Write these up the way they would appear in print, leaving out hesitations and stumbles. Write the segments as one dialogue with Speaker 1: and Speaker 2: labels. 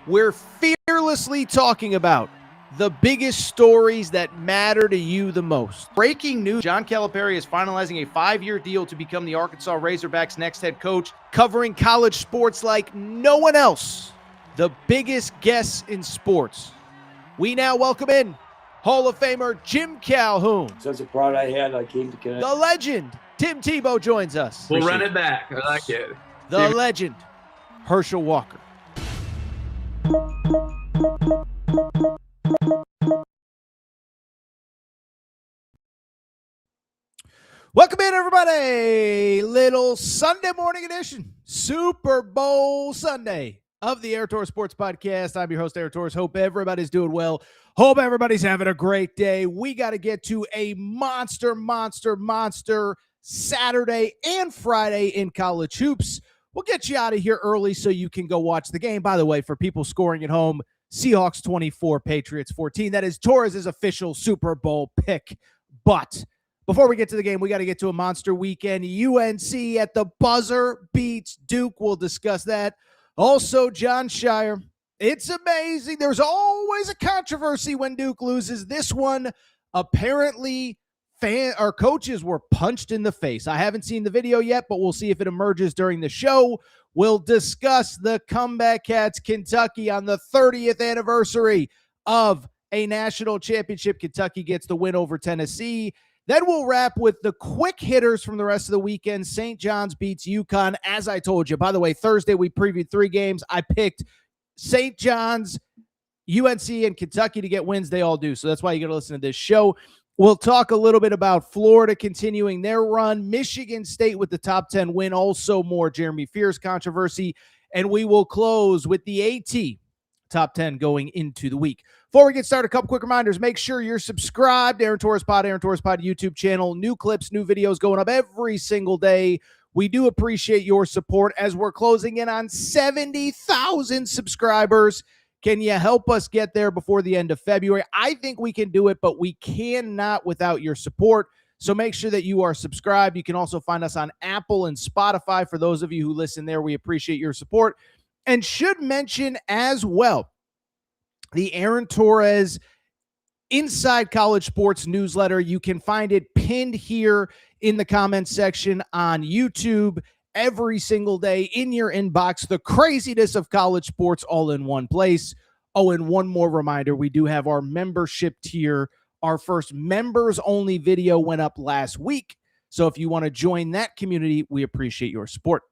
Speaker 1: We're fearlessly talking about the biggest stories that matter to you the most. Breaking news, John Calipari is finalizing a 5-year deal to become the Arkansas Razorbacks' next head coach, covering college sports like no one else. The biggest guests in sports. We now welcome in Hall of Famer Jim Calhoun.
Speaker 2: Such a pride I had, I came to connect.
Speaker 1: The legend, Tim Tebow, joins us.
Speaker 3: We'll run it back. I like it.
Speaker 1: The legend, Herschel Walker. Welcome in, everybody. Little Sunday morning edition, Super Bowl Sunday of the Air Torres Sports Podcast. I'm your host, Air Torres. Hope everybody's doing well. Hope everybody's having a great day. We got to get to a monster Saturday and Friday in college hoops. We'll get you out of here early so you can go watch the game. By the way, for people scoring at home, Seahawks 24, Patriots 14. That is Torres' official Super Bowl pick. But before we get to the game, we got to get to a monster weekend. UNC at the buzzer beats Duke. We'll discuss that. Also, Jon Scheyer. It's amazing. There's always a controversy when Duke loses. This one, apparently, coaches were punched in the face. I haven't seen the video yet, but we'll see if it emerges during the show. We'll discuss the Comeback Cats, Kentucky, on the 30th anniversary of a national championship. Kentucky gets the win over Tennessee. Then we'll wrap with the quick hitters from the rest of the weekend. St. John's beats UConn, as I told you. By the way, Thursday we previewed 3 games. I picked St. John's, UNC, and Kentucky to get wins. They all do, so that's why you got to listen to this show. We'll talk a little bit about Florida continuing their run, Michigan State with the top 10 win, also more Jeremy Fears controversy, and we will close with the AT top 10 going into the week. Before we get started, a couple quick reminders. Make sure you're subscribed to Aaron Torres Pod YouTube channel. New clips, new videos going up every single day. We do appreciate your support as we're closing in on 70,000 subscribers. Can you help us get there before the end of February? I think we can do it, but we cannot without your support. So make sure that you are subscribed. You can also find us on Apple and Spotify. For those of you who listen there, we appreciate your support. And should mention as well, the Aaron Torres Inside College Sports newsletter. You can find it pinned here in the comments section on YouTube every single day in your inbox. The craziness of college sports all in one place. Oh, and one more reminder, we do have our membership tier. Our first members-only video went up last week. So if you want to join that community, we appreciate your support.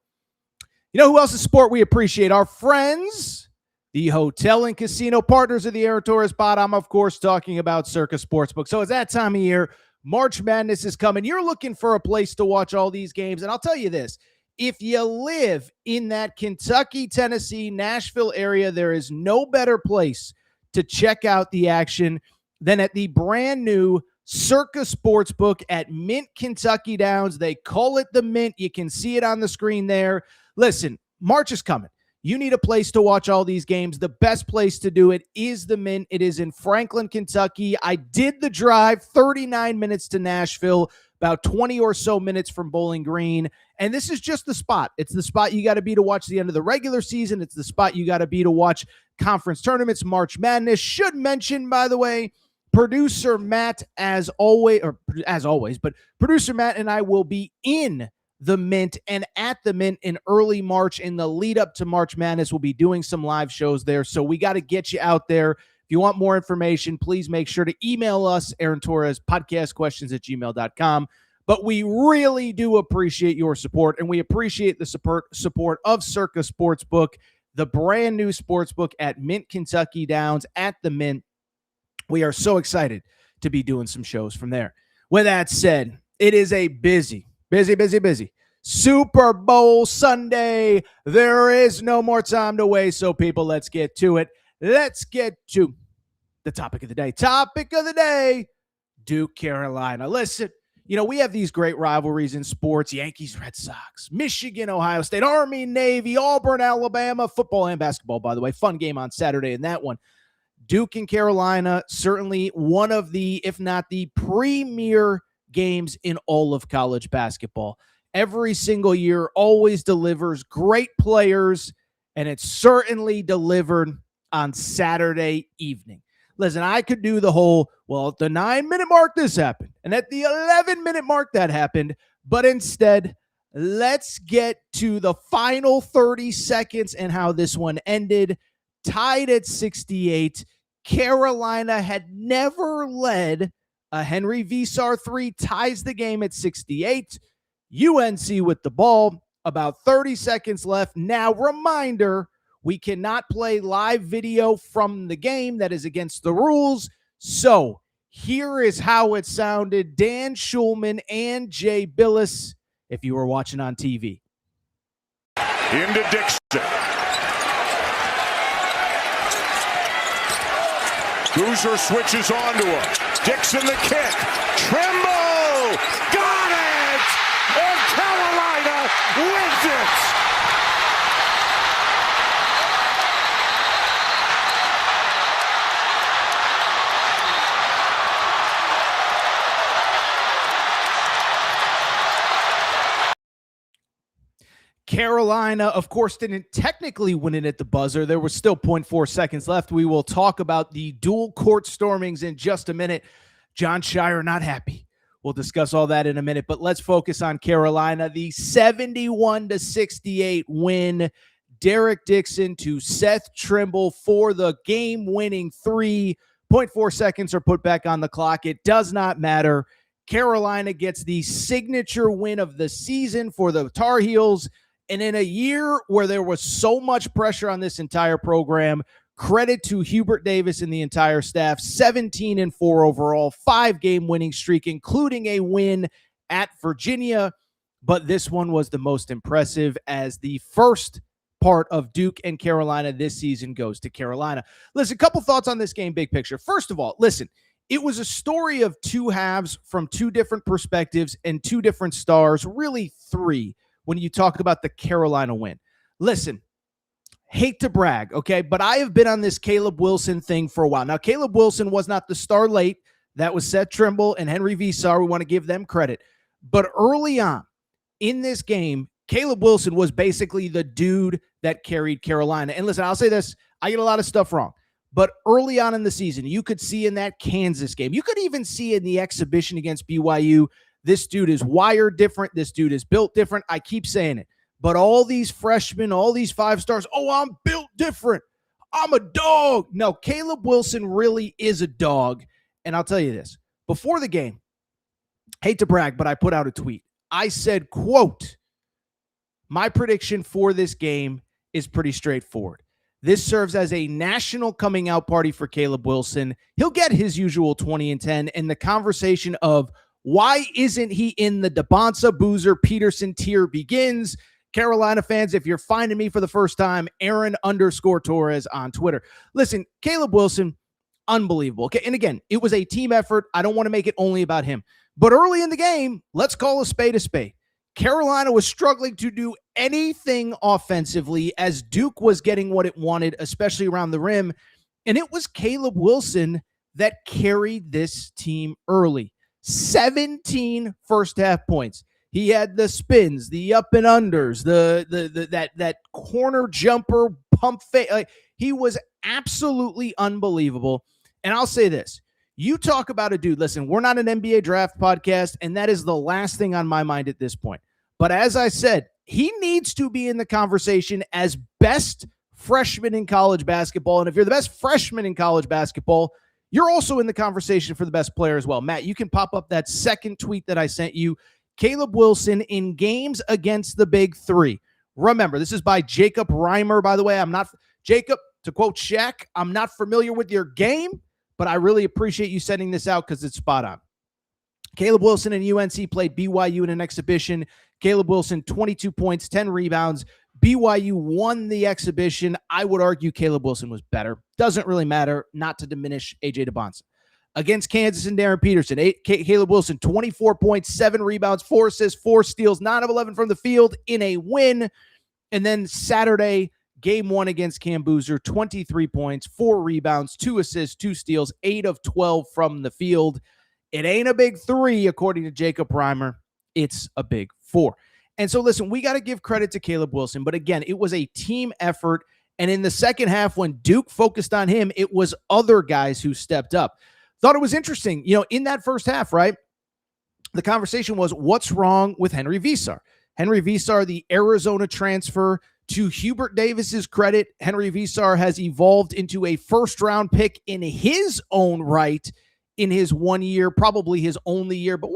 Speaker 1: You know who else's support we appreciate? Our friends, the hotel and casino partners of the Aaron Torres Pod. I'm, of course, talking about Circa Sportsbook. So it's that time of year. March Madness is coming. You're looking for a place to watch all these games. And I'll tell you this. If you live in that Kentucky, Tennessee, Nashville area, there is no better place to check out the action than at the brand new Circa Sportsbook at Mint, Kentucky Downs. They call it the Mint. You can see it on the screen there. Listen, March is coming. You need a place to watch all these games. The best place to do it is the Mint. It is in Franklin, Kentucky. I did the drive, 39 minutes to Nashville, about 20 or so minutes from Bowling Green. And this is just the spot. It's the spot you got to be to watch the end of the regular season. It's the spot you got to be to watch conference tournaments, March Madness. Should mention, by the way, producer Matt, but producer Matt and I will be in the Mint and at the Mint in early March. In the lead up to March Madness, we'll be doing some live shows there. So we got to get you out there. If you want more information, please make sure to email us, Aaron Torres, podcastquestions@gmail.com. But we really do appreciate your support, and we appreciate the support of Circa Sportsbook, the brand new sportsbook at Mint, Kentucky Downs at the Mint. We are so excited to be doing some shows from there. With that said, it is a busy Super Bowl Sunday. There is no more time to waste, so people, let's get to it. Let's get to the topic of the day. Topic of the day, Duke, Carolina. Listen, you know, we have these great rivalries in sports. Yankees, Red Sox, Michigan, Ohio State, Army, Navy, Auburn, Alabama, football and basketball, by the way. Fun game on Saturday in that one. Duke and Carolina, certainly one of the, if not the premier games in all of college basketball. Every single year always delivers great players, and it certainly delivered on Saturday evening. Listen, I could do the whole, well, at the 9-minute mark, this happened. And at the 11-minute mark, that happened. But instead, let's get to the final 30 seconds and how this one ended. Tied at 68. Carolina had never led. A Henry Visar 3 ties the game at 68. UNC with the ball. About 30 seconds left. Now, reminder, we cannot play live video from the game. That is against the rules. So here is how it sounded. Dan Schulman and Jay Billis, if you were watching on TV.
Speaker 3: Into Dixon. Boozer switches onto him. Dixon the kick. Trimble! Got it! And Carolina wins it!
Speaker 1: Carolina, of course, didn't technically win it at the buzzer. There was still 0.4 seconds left. We will talk about the dual court stormings in just a minute. Jon Scheyer not happy. We'll discuss all that in a minute, but let's focus on Carolina. The 71-68 win. Derek Dixon to Seth Trimble for the game-winning 3. 0.4 seconds are put back on the clock. It does not matter. Carolina gets the signature win of the season for the Tar Heels. And in a year where there was so much pressure on this entire program, credit to Hubert Davis and the entire staff, 17-4 overall, 5-game winning streak, including a win at Virginia. But this one was the most impressive as the first part of Duke and Carolina this season goes to Carolina. Listen, a couple thoughts on this game, big picture. First of all, listen, it was a story of two halves from two different perspectives and two different stars, really three, when you talk about the Carolina win. Listen, hate to brag, okay, but I have been on this Caleb Wilson thing for a while. Now, Caleb Wilson was not the star late. That was Seth Trimble and Henry Visar. We want to give them credit. But early on in this game, Caleb Wilson was basically the dude that carried Carolina. And listen, I'll say this, I get a lot of stuff wrong. But early on in the season, you could see in that Kansas game, you could even see in the exhibition against BYU, this dude is wired different. This dude is built different. I keep saying it. But all these freshmen, all these 5 stars, oh, I'm built different. I'm a dog. No, Caleb Wilson really is a dog. And I'll tell you this. Before the game, hate to brag, but I put out a tweet. I said, quote, my prediction for this game is pretty straightforward. This serves as a national coming out party for Caleb Wilson. He'll get his usual 20 and 10, and the conversation of why isn't he in the DeBonsa, Boozer, Peterson tier begins. Carolina fans, if you're finding me for the first time, Aaron_Torres on Twitter. Listen, Caleb Wilson, unbelievable. Okay, and again, it was a team effort. I don't want to make it only about him. But early in the game, let's call a spade a spade. Carolina was struggling to do anything offensively as Duke was getting what it wanted, especially around the rim. And it was Caleb Wilson that carried this team early. 17 first half points. He had the spins, the up and unders, that corner jumper pump fake. Like, he was absolutely unbelievable. And I'll say this. You talk about a dude, listen, we're not an NBA draft podcast, and that is the last thing on my mind at this point. But as I said, he needs to be in the conversation as best freshman in college basketball. And if you're the best freshman in college basketball, you're also in the conversation for the best player as well. Matt, you can pop up that second tweet that I sent you. Caleb Wilson in games against the big 3. Remember, this is by Jacob Reimer, by the way. Jacob, to quote Shaq, I'm not familiar with your game, but I really appreciate you sending this out because it's spot on. Caleb Wilson and UNC played BYU in an exhibition. Caleb Wilson, 22 points, 10 rebounds. BYU won the exhibition. I would argue Caleb Wilson was better. Doesn't really matter, not to diminish A.J. DeBonsa. Against Kansas and Darren Peterson, Caleb Wilson, 24 points, 7 rebounds, 4 assists, 4 steals, 9 of 11 from the field in a win. And then Saturday, game 1 against Cam Boozer, 23 points, 4 rebounds, 2 assists, 2 steals, 8 of 12 from the field. It ain't a big 3, according to Jacob Reimer. It's a big 4. And so, listen, we got to give credit to Caleb Wilson. But again, it was a team effort. And in the second half, when Duke focused on him, it was other guys who stepped up. Thought it was interesting, in that first half, right? The conversation was, what's wrong with Henry Visar? Henry Visar, the Arizona transfer. To Hubert Davis's credit, Henry Visar has evolved into a first-round pick in his own right in his 1 year, probably his only year, but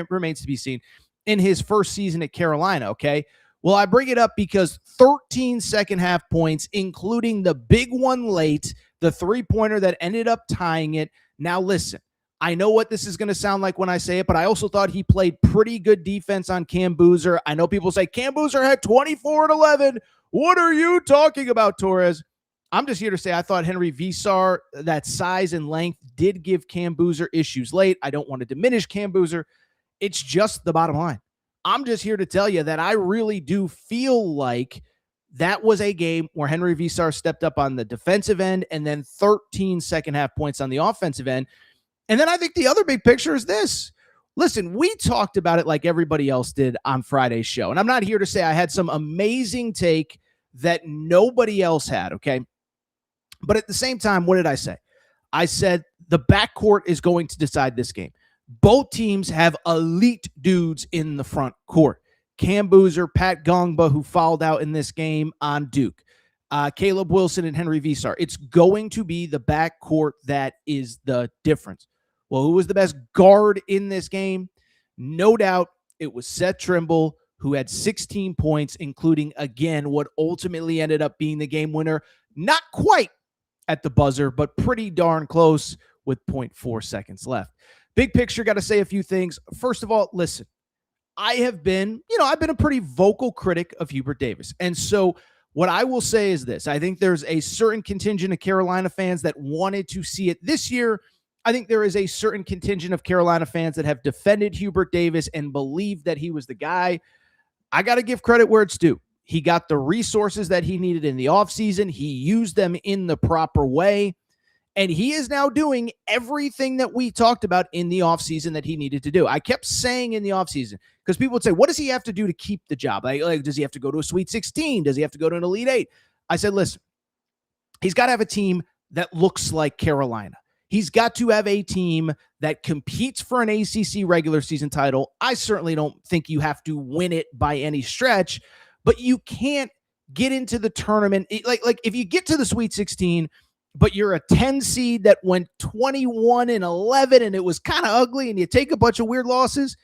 Speaker 1: remains to be seen, in his first season at Carolina, okay? Well, I bring it up because 13 second-half points, including the big one late, the three-pointer that ended up tying it. Now, listen, I know what this is going to sound like when I say it, but I also thought he played pretty good defense on Cam Boozer. I know people say Cam Boozer had 24 and 11. What are you talking about, Torres? I'm just here to say I thought Henry Visar, that size and length, did give Cam Boozer issues late. I don't want to diminish Cam Boozer. It's just the bottom line. I'm just here to tell you that I really do feel like that was a game where Henry Visar stepped up on the defensive end and then 13 second-half points on the offensive end. And then I think the other big picture is this. Listen, we talked about it like everybody else did on Friday's show. And I'm not here to say I had some amazing take that nobody else had, okay? But at the same time, what did I say? I said the backcourt is going to decide this game. Both teams have elite dudes in the front court. Cam Boozer, Pat Gongba, who fouled out in this game on Duke. Caleb Wilson and Henry Visar. It's going to be the backcourt that is the difference. Well, who was the best guard in this game? No doubt it was Seth Trimble, who had 16 points, including, again, what ultimately ended up being the game winner. Not quite at the buzzer, but pretty darn close with 0.4 seconds left. Big picture, got to say a few things. First of all, listen, I've been a pretty vocal critic of Hubert Davis. And so what I will say is this. I think there's a certain contingent of Carolina fans that wanted to see it this year. I think there is a certain contingent of Carolina fans that have defended Hubert Davis and believed that he was the guy. I got to give credit where it's due. He got the resources that he needed in the offseason. He used them in the proper way. And he is now doing everything that we talked about in the offseason that he needed to do. I kept saying in the offseason, because people would say, what does he have to do to keep the job? Like, does he have to go to a Sweet 16? Does he have to go to an Elite 8? I said, listen, he's got to have a team that looks like Carolina. He's got to have a team that competes for an ACC regular season title. I certainly don't think you have to win it by any stretch, but you can't get into the tournament. Like if you get to the Sweet 16, but you're a 10 seed that went 21 and 11 and it was kind of ugly and you take a bunch of weird losses,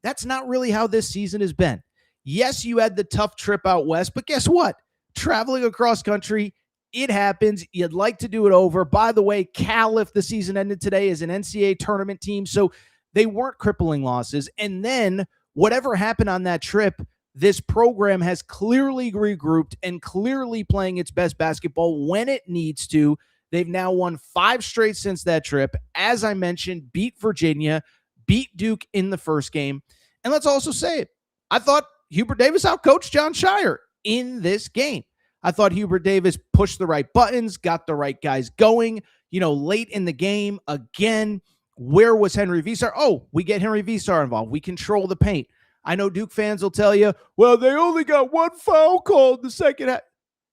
Speaker 1: that's not really how this season has been. Yes, you had the tough trip out west, but guess what? Traveling across country, it happens. You'd like to do it over. By the way, Cal, if the season ended today, is an NCAA tournament team, so they weren't crippling losses. And then whatever happened on that trip, this program has clearly regrouped and clearly playing its best basketball when it needs to. They've now won 5 straight since that trip. As I mentioned, beat Virginia, beat Duke in the first game. And let's also say it. I thought Hubert Davis outcoached Jon Scheyer in this game. I thought Hubert Davis pushed the right buttons, got the right guys going, late in the game. Again, where was Henry Visar? Oh, we get Henry Visar involved. We control the paint. I know Duke fans will tell you, well, they only got 1 foul call in the second half.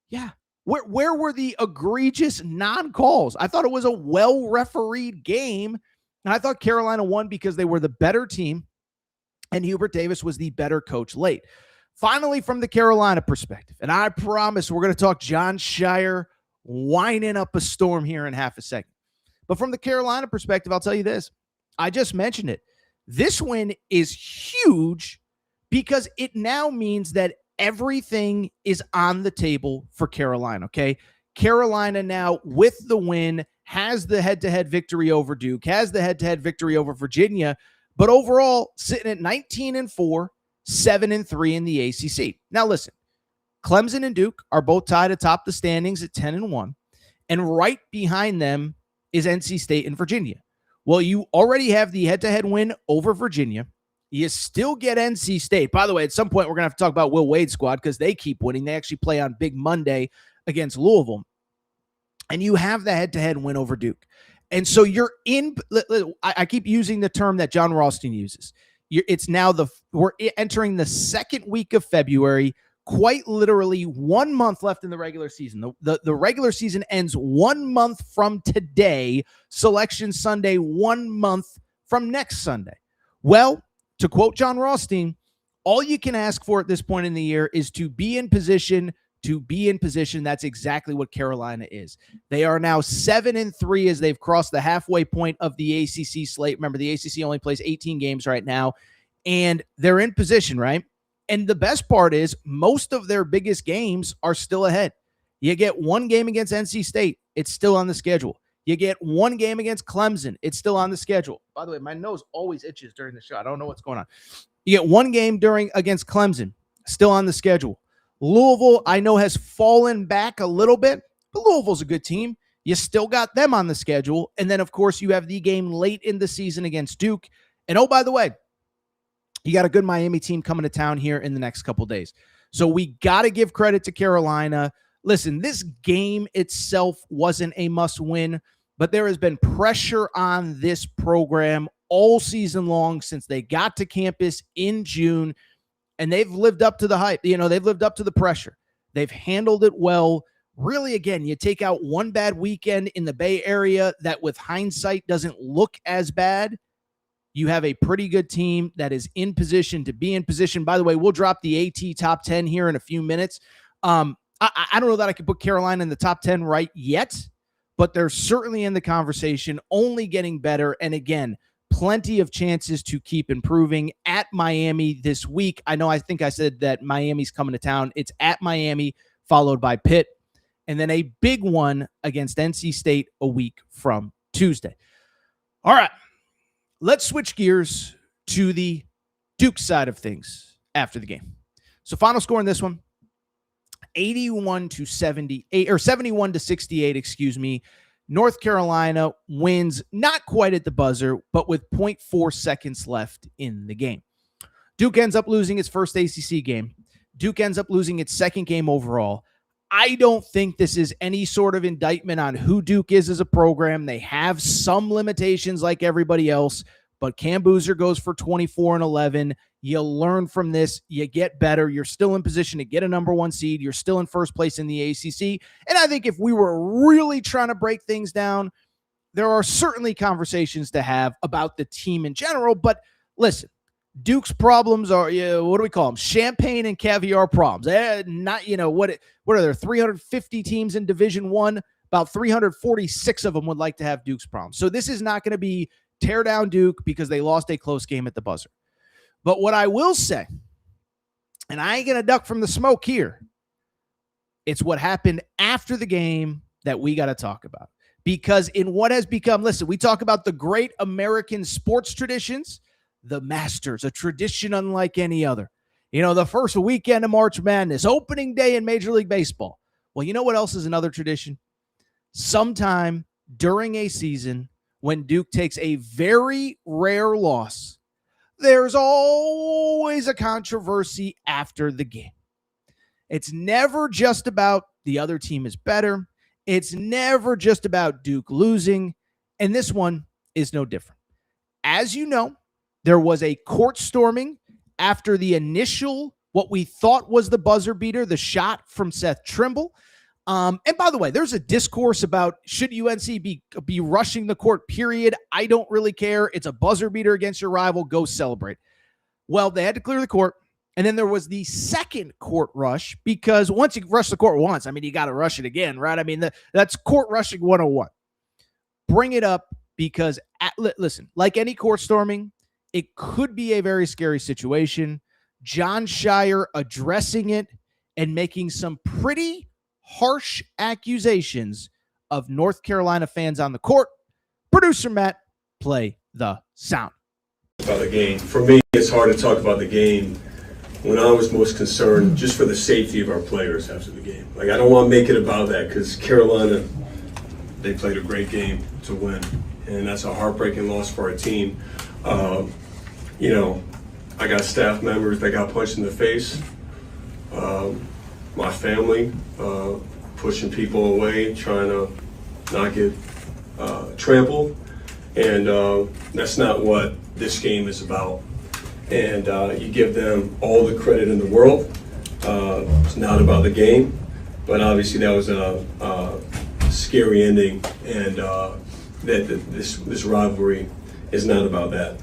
Speaker 1: Yeah. Where were the egregious non-calls? I thought it was a well-refereed game, and I thought Carolina won because they were the better team, and Hubert Davis was the better coach late. Finally, from the Carolina perspective, and I promise we're going to talk Jon Scheyer whining up a storm here in half a second. But from the Carolina perspective, I'll tell you this. I just mentioned it. This win is huge because it now means that everything is on the table for Carolina, okay? Carolina now, with the win, has the head-to-head victory over Duke, has the head-to-head victory over Virginia, but overall sitting at 19-4, 7-3 in the ACC. Now listen, Clemson and Duke are both tied atop the standings at 10-1, and right behind them is NC State and Virginia. Well, you already have the head-to-head win over Virginia. You still get NC State. By the way, at some point, we're going to have to talk about Will Wade's squad because they keep winning. They actually play on Big Monday against Louisville. And you have the head-to-head win over Duke. And so you're in – I keep using the term that John Ralston uses. It's now we're entering the second week of February. quite literally 1 month left in the regular season. The regular season ends 1 month from today. Selection Sunday, 1 month from next Sunday. Well, to quote John Rothstein, all you can ask for at this point in the year is to be in position. That's exactly what Carolina is. They are now 7-3 as they've crossed the halfway point of the ACC slate. Remember, the ACC only plays 18 games right now, and they're in position, right? And the best part is most of their biggest games are still ahead. You get one game against NC State, it's still on the schedule. You get one game against Clemson, it's still on the schedule. By the way, my nose always itches during the show. I don't know what's going on. You get one game against Clemson, still on the schedule. Louisville, I know, has fallen back a little bit, but Louisville's a good team. You still got them on the schedule. And then, of course, you have the game late in the season against Duke. And, oh, by the way, you got a good Miami team coming to town here in the next couple days. So we got to give credit to Carolina. Listen, this game itself wasn't a must-win, but there has been pressure on this program all season long since they got to campus in June, and they've lived up to the hype. They've lived up to the pressure. They've handled it well. Really, again, you take out one bad weekend in the Bay Area that with hindsight doesn't look as bad. You have a pretty good team that is in position to be in position. By the way, we'll drop the AT top 10 here in a few minutes. I don't know that I could put Carolina in the top 10 right yet, but they're certainly in the conversation, only getting better. And again, plenty of chances to keep improving at Miami this week. I think I said that Miami's coming to town. It's at Miami, followed by Pitt, and then a big one against NC State a week from Tuesday. All right, let's switch gears to the Duke side of things after the game. So final score in this one, 71-68, excuse me. North Carolina wins, not quite at the buzzer, but with 0.4 seconds left in the game. Duke ends up losing its first ACC game. Duke ends up losing its second game overall. I don't think this is any sort of indictment on who Duke is as a program. They have some limitations like everybody else, but Cam Boozer goes for 24-11. You learn from this. You get better. You're still in position to get a number one seed. You're still in first place in the ACC. And I think if we were really trying to break things down, there are certainly conversations to have about the team in general. But listen, Duke's problems are, what do we call them? Champagne and caviar problems. What are there? 350 teams in Division I. About 346 of them would like to have Duke's problems. So this is not going to be tear down Duke because they lost a close game at the buzzer. But what I will say, and I ain't going to duck from the smoke here, it's what happened after the game that we got to talk about. Because in what has become, listen, we talk about the great American sports traditions, the Masters, a tradition unlike any other. The first weekend of March Madness, opening day in Major League Baseball. Well, you know what else is another tradition? Sometime during a season when Duke takes a very rare loss, there's always a controversy after the game. It's never just about the other team is better. It's never just about Duke losing. And this one is no different. As you know, there was a court storming after the initial, what we thought was the buzzer beater, the shot from Seth Trimble. And by the way, there's a discourse about should UNC be rushing the court, period. I don't really care. It's a buzzer beater against your rival. Go celebrate. Well, they had to clear the court. And then there was the second court rush because once you rush the court once, you got to rush it again, right? That's court rushing 101. Bring it up because, listen, like any court storming, it could be a very scary situation. Jon Scheyer addressing it and making some pretty harsh accusations of North Carolina fans on the court. Producer Matt, play the sound.
Speaker 4: About the game. For me, it's hard to talk about the game when I was most concerned just for the safety of our players after the game. I don't want to make it about that because Carolina, they played a great game to win, and that's a heartbreaking loss for our team. I got staff members that got punched in the face. My family pushing people away, trying to not get trampled. And that's not what this game is about. And you give them all the credit in the world. It's not about the game, but obviously that was a scary ending, and this rivalry is not about that.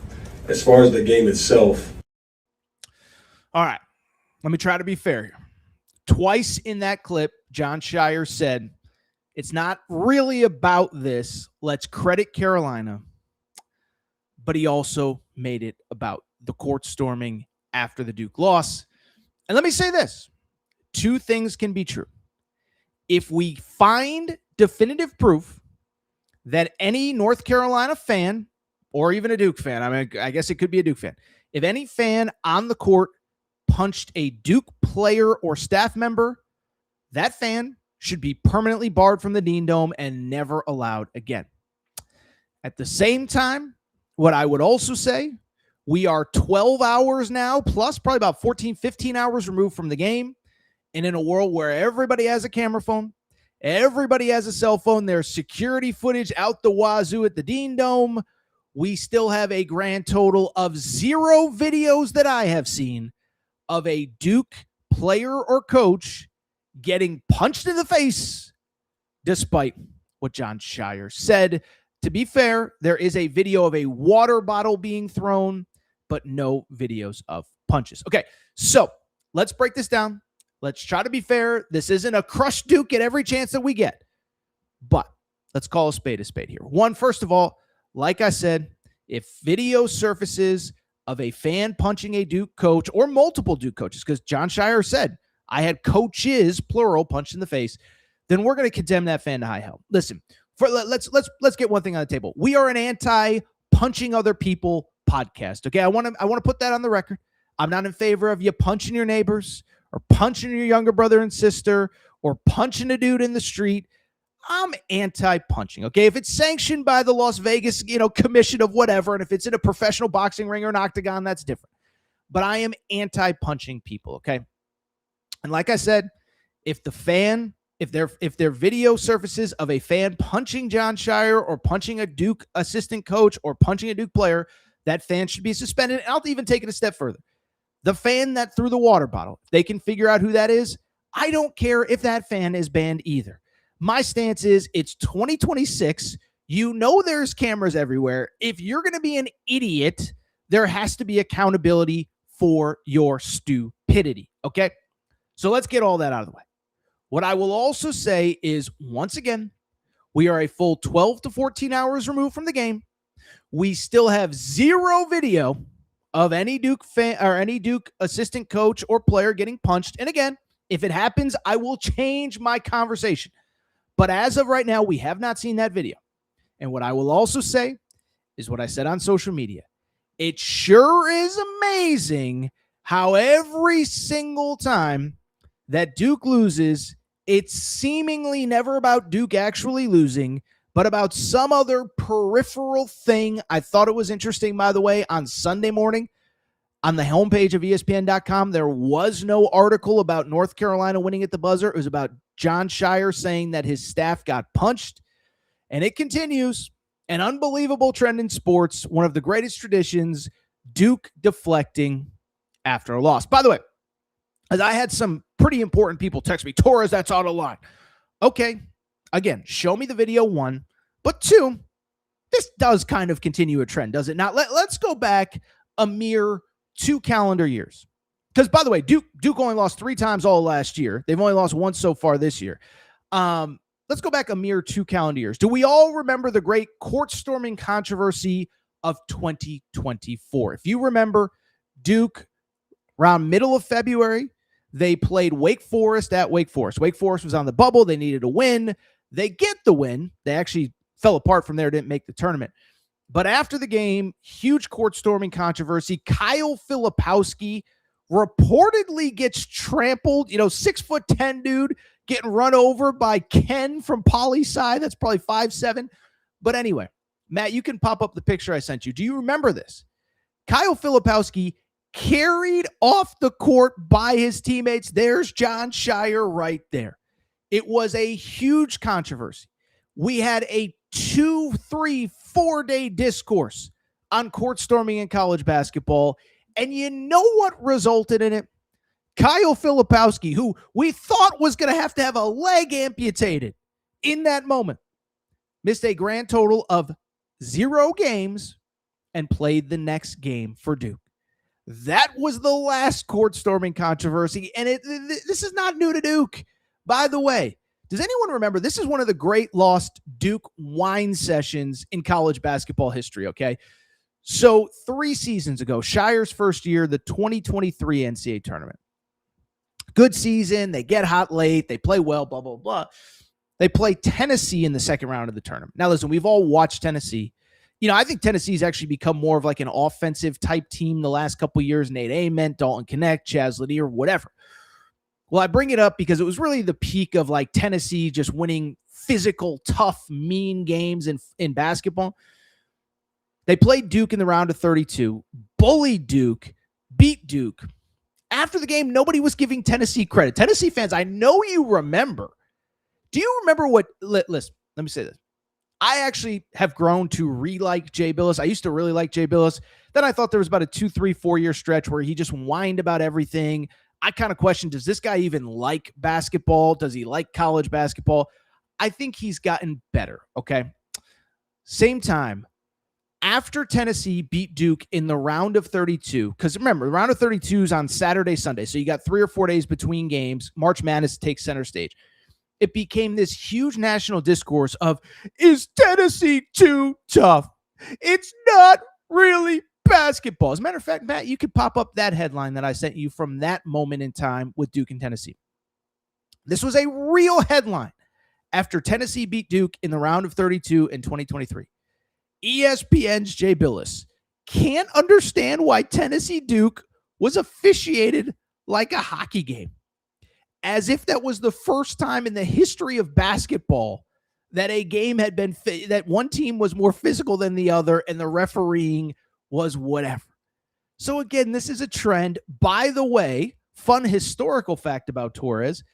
Speaker 4: As far as the game itself.
Speaker 1: All right, let me try to be fair here. Twice in that clip, Jon Scheyer said, it's not really about this. Let's credit Carolina. But he also made it about the court storming after the Duke loss. And let me say this. Two things can be true. If we find definitive proof that any North Carolina fan, or even a Duke fan, I mean, I guess it could be a Duke fan, if any fan on the court punched a Duke player or staff member, that fan should be permanently barred from the Dean Dome and never allowed again. At the same time, what I would also say, we are 12 hours now, plus probably about 14, 15 hours removed from the game. And in a world where everybody has a camera phone, everybody has a cell phone, there's security footage out the wazoo at the Dean Dome, we still have a grand total of 0 videos that I have seen of a Duke player or coach getting punched in the face, despite what Jon Scheyer said. To be fair, there is a video of a water bottle being thrown, but no videos of punches. Okay, so let's break this down. Let's try to be fair. This isn't a crush Duke at every chance that we get, but let's call a spade here. One, first of all, like I said, if video surfaces of a fan punching a Duke coach or multiple Duke coaches, because Jon Scheyer said, I had coaches, plural, punched in the face, then we're going to condemn that fan to high hell. Listen, let's get one thing on the table. We are an anti-punching other people podcast. Okay, I want to put that on the record. I'm not in favor of you punching your neighbors or punching your younger brother and sister or punching a dude in the street. I'm anti-punching. Okay, if it's sanctioned by the Las Vegas, commission of whatever, and if it's in a professional boxing ring or an octagon, that's different. But I am anti-punching people. Okay. And like I said, if their video surfaces of a fan punching Jon Scheyer or punching a Duke assistant coach or punching a Duke player, that fan should be suspended. And I'll even take it a step further. The fan that threw the water bottle, if they can figure out who that is, I don't care if that fan is banned either. My stance is it's 2026. There's cameras everywhere. If you're going to be an idiot, there has to be accountability for your stupidity. Okay? So let's get all that out of the way. What I will also say is, once again, we are a full 12 to 14 hours removed from the game. We still have 0 video of any Duke fan or any Duke assistant coach or player getting punched. And again, if it happens, I will change my conversation. But as of right now, we have not seen that video. And what I will also say is what I said on social media. It sure is amazing how every single time that Duke loses, it's seemingly never about Duke actually losing, but about some other peripheral thing. I thought it was interesting, by the way, on Sunday morning on the homepage of ESPN.com, there was no article about North Carolina winning at the buzzer. It was about Jon Scheyer saying that his staff got punched, and it continues. An unbelievable trend in sports, one of the greatest traditions, Duke deflecting after a loss. By the way, as I had some pretty important people text me, Torres, that's out of line. Okay, again, show me the video, 1. But 2, this does kind of continue a trend, does it not? Let's go back a mere 2 calendar years. Because, by the way, Duke only lost 3 times all last year. They've only lost once so far this year. Let's go back a mere 2 calendar years. Do we all remember the great court storming controversy of 2024? If you remember, Duke, around middle of February, they played Wake Forest at Wake Forest. Wake Forest was on the bubble. They needed a win. They get the win. They actually fell apart from there, didn't make the tournament. But after the game, huge court storming controversy. Kyle Filipowski reportedly gets trampled. 6'10" dude getting run over by Ken from poli-sci. That's probably 5'7". But anyway, Matt, you can pop up the picture I sent you. Do you remember this? Kyle Filipowski carried off the court by his teammates. There's Jon Scheyer right there. It was a huge controversy. We had a 2, 3, 4-day discourse on court storming in college basketball. And you know what resulted in it? Kyle Filipowski, who we thought was going to have a leg amputated in that moment, missed a grand total of 0 games and played the next game for Duke. That was the last court storming controversy, and this is not new to Duke. By the way, does anyone remember, this is one of the great lost Duke whine sessions in college basketball history, okay? So 3 seasons ago, Scheyer's first year, the 2023 NCAA tournament. Good season, they get hot late, they play well, blah, blah, blah. They play Tennessee in the second round of the tournament. Now, listen, we've all watched Tennessee. I think Tennessee's actually become more of like an offensive type team the last couple of years. Nate Ament, Dalton Knecht, Chaz Lanier, whatever. Well, I bring it up because it was really the peak of like Tennessee just winning physical, tough, mean games in basketball. They played Duke in the round of 32, bullied Duke, beat Duke. After the game, nobody was giving Tennessee credit. Tennessee fans, I know you remember. Do you remember what, listen, let me say this. I actually have grown to re-like Jay Bilas. I used to really like Jay Bilas. Then I thought there was about a 2, 3, 4 year stretch where he just whined about everything. I kind of questioned, does this guy even like basketball? Does he like college basketball? I think he's gotten better, okay? Same time, after Tennessee beat Duke in the round of 32, because remember, the round of 32 is on Saturday, Sunday, so you got 3 or 4 days between games. March Madness takes center stage. It became this huge national discourse of, is Tennessee too tough? It's not really basketball. As a matter of fact, Matt, you could pop up that headline that I sent you from that moment in time with Duke and Tennessee. This was a real headline after Tennessee beat Duke in the round of 32 in 2023. ESPN's Jay Bilas can't understand why Tennessee Duke was officiated like a hockey game. As if that was the first time in the history of basketball that a game had been, that one team was more physical than the other and the refereeing was whatever. So again, this is a trend. By the way, fun historical fact about Torres,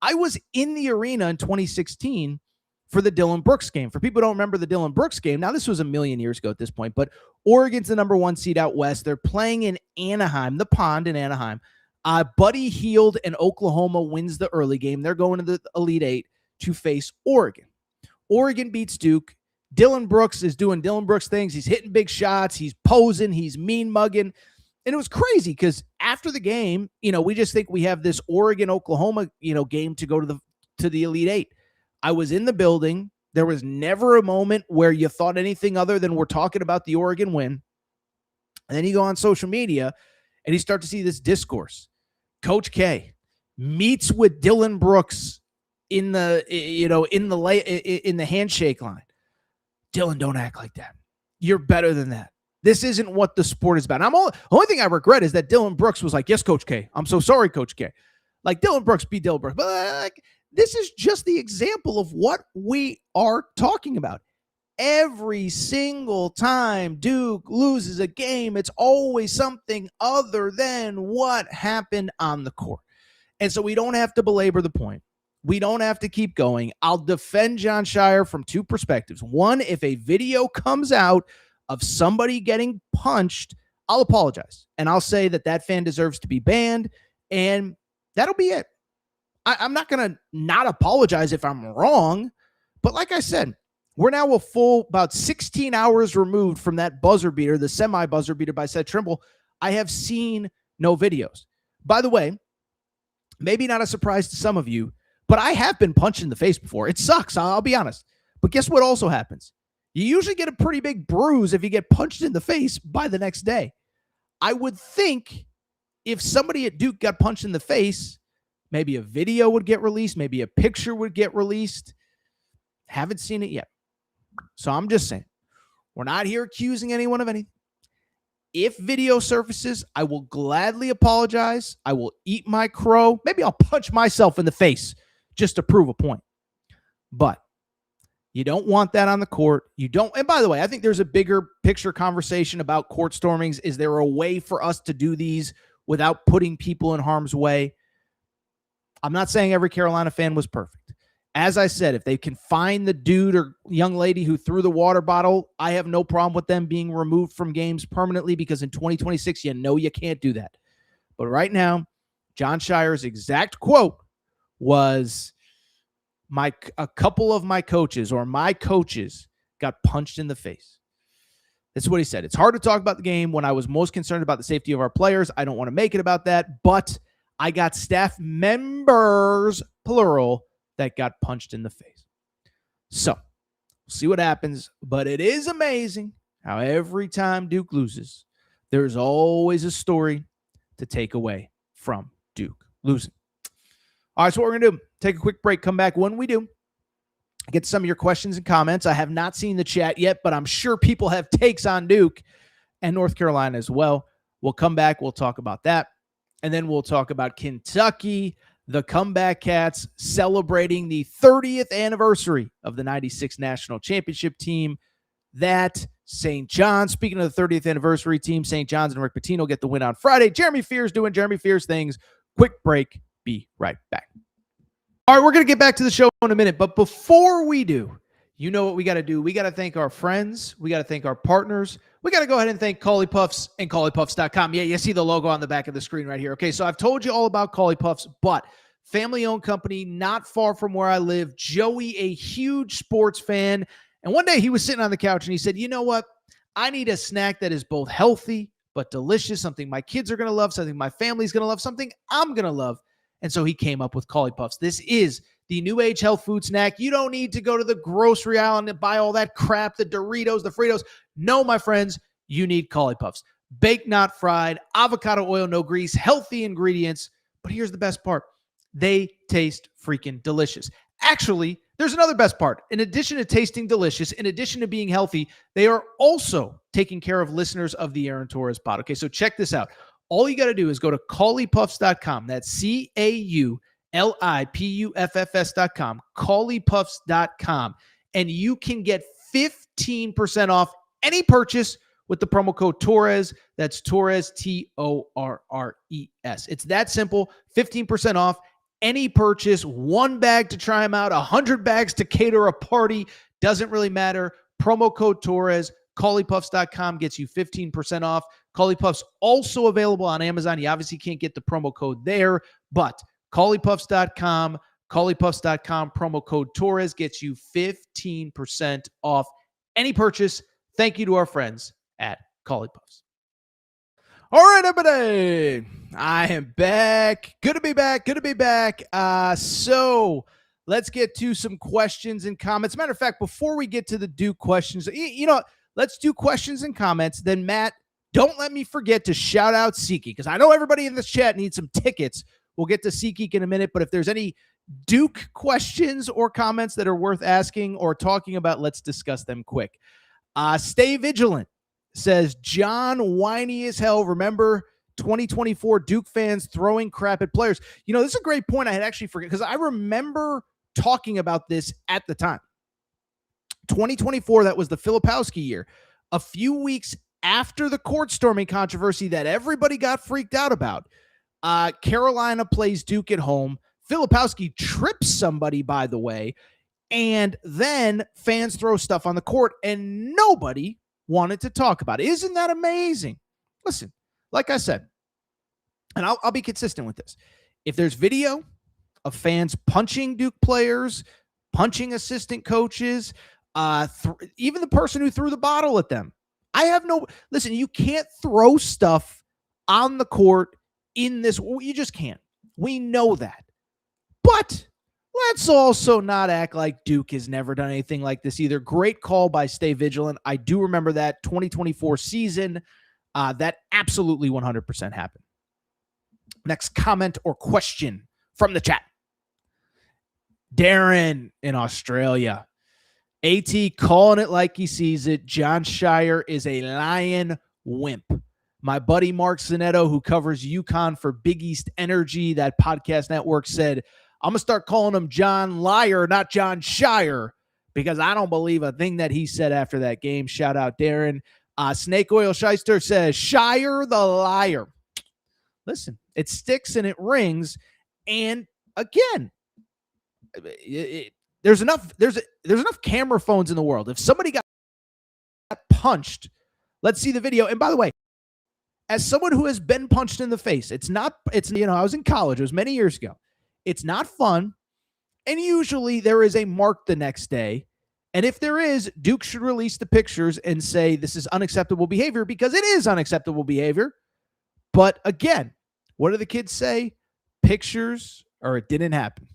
Speaker 1: I was in the arena in 2016 for the Dillon Brooks game. For people who don't remember the Dillon Brooks game, now this was a million years ago at this point, but Oregon's the number 1 seed out west. They're playing in Anaheim, the Pond in Anaheim. Buddy Hield and Oklahoma wins the early game. They're going to the Elite Eight to face Oregon. Oregon beats Duke. Dillon Brooks is doing Dillon Brooks things. He's hitting big shots. He's posing. He's mean mugging. And it was crazy because after the game, we just think we have this Oregon-Oklahoma, game to go to the Elite Eight. I was in the building. There was never a moment where you thought anything other than we're talking about the Oregon win. And then you go on social media and you start to see this discourse. Coach K meets with Dillon Brooks in the handshake line. Dillon, don't act like that. You're better than that. This isn't what the sport is about. The only thing I regret is that Dillon Brooks was like, yes, Coach K. I'm so sorry, Coach K. Like Dillon Brooks be Dillon Brooks. But this is just the example of what we are talking about. Every single time Duke loses a game, it's always something other than what happened on the court. And so we don't have to belabor the point. We don't have to keep going. I'll defend Jon Scheyer from 2 perspectives. One, if a video comes out of somebody getting punched, I'll apologize. And I'll say that fan deserves to be banned. And that'll be it. I'm not going to not apologize if I'm wrong. But like I said, we're now a full about 16 hours removed from that buzzer beater, the semi-buzzer beater by Seth Trimble. I have seen no videos. By the way, maybe not a surprise to some of you, but I have been punched in the face before. It sucks, I'll be honest. But guess what also happens? You usually get a pretty big bruise if you get punched in the face by the next day. I would think if somebody at Duke got punched in the face, maybe a video would get released, maybe a picture would get released. Haven't seen it yet. So I'm just saying, we're not here accusing anyone of anything. If video surfaces, I will gladly apologize. I will eat my crow. Maybe I'll punch myself in the face just to prove a point. But you don't want that on the court. You don't. And by the way, I think there's a bigger picture conversation about court stormings. Is there a way for us to do these without putting people in harm's way? I'm not saying every Carolina fan was perfect. As I said, if they can find the dude or young lady who threw the water bottle, I have no problem with them being removed from games permanently because in 2026, you can't do that. But right now, Jon Scheyer's exact quote was, a couple of my coaches got punched in the face. That's what he said. It's hard to talk about the game when I was most concerned about the safety of our players. I don't want to make it about that, but I got staff members, plural, that got punched in the face. So, we'll see what happens, but it is amazing how every time Duke loses, there's always a story to take away from Duke losing. All right, so what we're going to do, take a quick break, come back. When we do, get some of your questions and comments. I have not seen the chat yet, but I'm sure people have takes on Duke and North Carolina as well. We'll come back. We'll talk about that. And then we'll talk about Kentucky, the comeback Cats celebrating the 30th anniversary of the 96 national championship team. That St. John's, speaking of the 30th anniversary team, St. John's and Rick Pitino get the win on Friday. Jeremy Fears doing Jeremy Fears things. Quick break. Be right back. All right, we're going to get back to the show in a minute, but before we do, you know what we got to do. We got to thank our friends. We got to thank our partners. We got to go ahead and thank Cauley Puffs and CauleyPuffs.com. Yeah, you see the logo on the back of the screen right here. Okay, so I've told you all about Cauley Puffs, but family-owned company, not far from where I live. Joey, a huge sports fan, and one day he was sitting on the couch and he said, you know what? I need a snack that is both healthy but delicious, something my kids are going to love, something my family's going to love, something I'm going to love. And so he came up with Cauley Puffs. This is the new age health food snack. You don't need to go to the grocery aisle and buy all that crap, the Doritos, the Fritos. No, my friends, you need Cauley Puffs. Baked, not fried, avocado oil, no grease, healthy ingredients. But here's the best part. They taste freaking delicious. Actually, there's another best part. In addition to tasting delicious, in addition to being healthy, they are also taking care of listeners of the Aaron Torres pod. Okay, so check this out. All you got to do is go to CauleyPuffs.com. That's CauleyPuffs.com. CauleyPuffs.com. And you can get 15% off any purchase with the promo code Torres. That's Torres, Torres. It's that simple. 15% off any purchase. 1 bag to try them out. 100 bags to cater a party. Doesn't really matter. Promo code Torres. CauleyPuffs.com gets you 15% off. Cauley Puffs also available on Amazon. You obviously can't get the promo code there, but CauleyPuffs.com, CauleyPuffs.com, promo code Torres gets you 15% off any purchase. Thank you to our friends at Cauley Puffs. All right, everybody. I am back. Good to be back. So let's get to some questions and comments. Matter of fact, before we get to the Duke questions, let's do questions and comments. Then, Matt, don't let me forget to shout out SeatGeek, because I know everybody in this chat needs some tickets. We'll get to SeatGeek in a minute, but if there's any Duke questions or comments that are worth asking or talking about, let's discuss them quick. Stay Vigilant says, John, whiny as hell. Remember 2024 Duke fans throwing crap at players. This is a great point. I had actually forgotten, because I remember talking about this at the time. 2024, that was the Filipowski year. A few weeks after the court storming controversy that everybody got freaked out about, Carolina plays Duke at home. Filipowski trips somebody, by the way, and then fans throw stuff on the court, and nobody wanted to talk about it. Isn't that amazing? Listen, like I said, and I'll be consistent with this. If there's video of fans punching Duke players, punching assistant coaches, even the person who threw the bottle at them, listen, you can't throw stuff on the court in this. You just can't. We know that. But let's also not act like Duke has never done anything like this either. Great call by Stay Vigilant. I do remember that 2024 season. That absolutely 100% happened. Next comment or question from the chat. Darren in Australia. AT calling it like he sees it. Jon Scheyer is a lion wimp. My buddy Mark Zanetto, who covers UConn for Big East Energy, that podcast network, said, I'm going to start calling him John Liar, not Jon Scheyer, because I don't believe a thing that he said after that game. Shout out, Darren. Snake Oil Shyster says, Scheyer the liar. Listen, it sticks and it rings. And again, there's enough camera phones in the world. If somebody got punched, let's see the video. And by the way, as someone who has been punched in the face, it's, I was in college. It was many years ago. It's not fun. And usually there is a mark the next day. And if there is, Duke should release the pictures and say this is unacceptable behavior, because it is unacceptable behavior. But again, what do the kids say? Pictures or it didn't happen.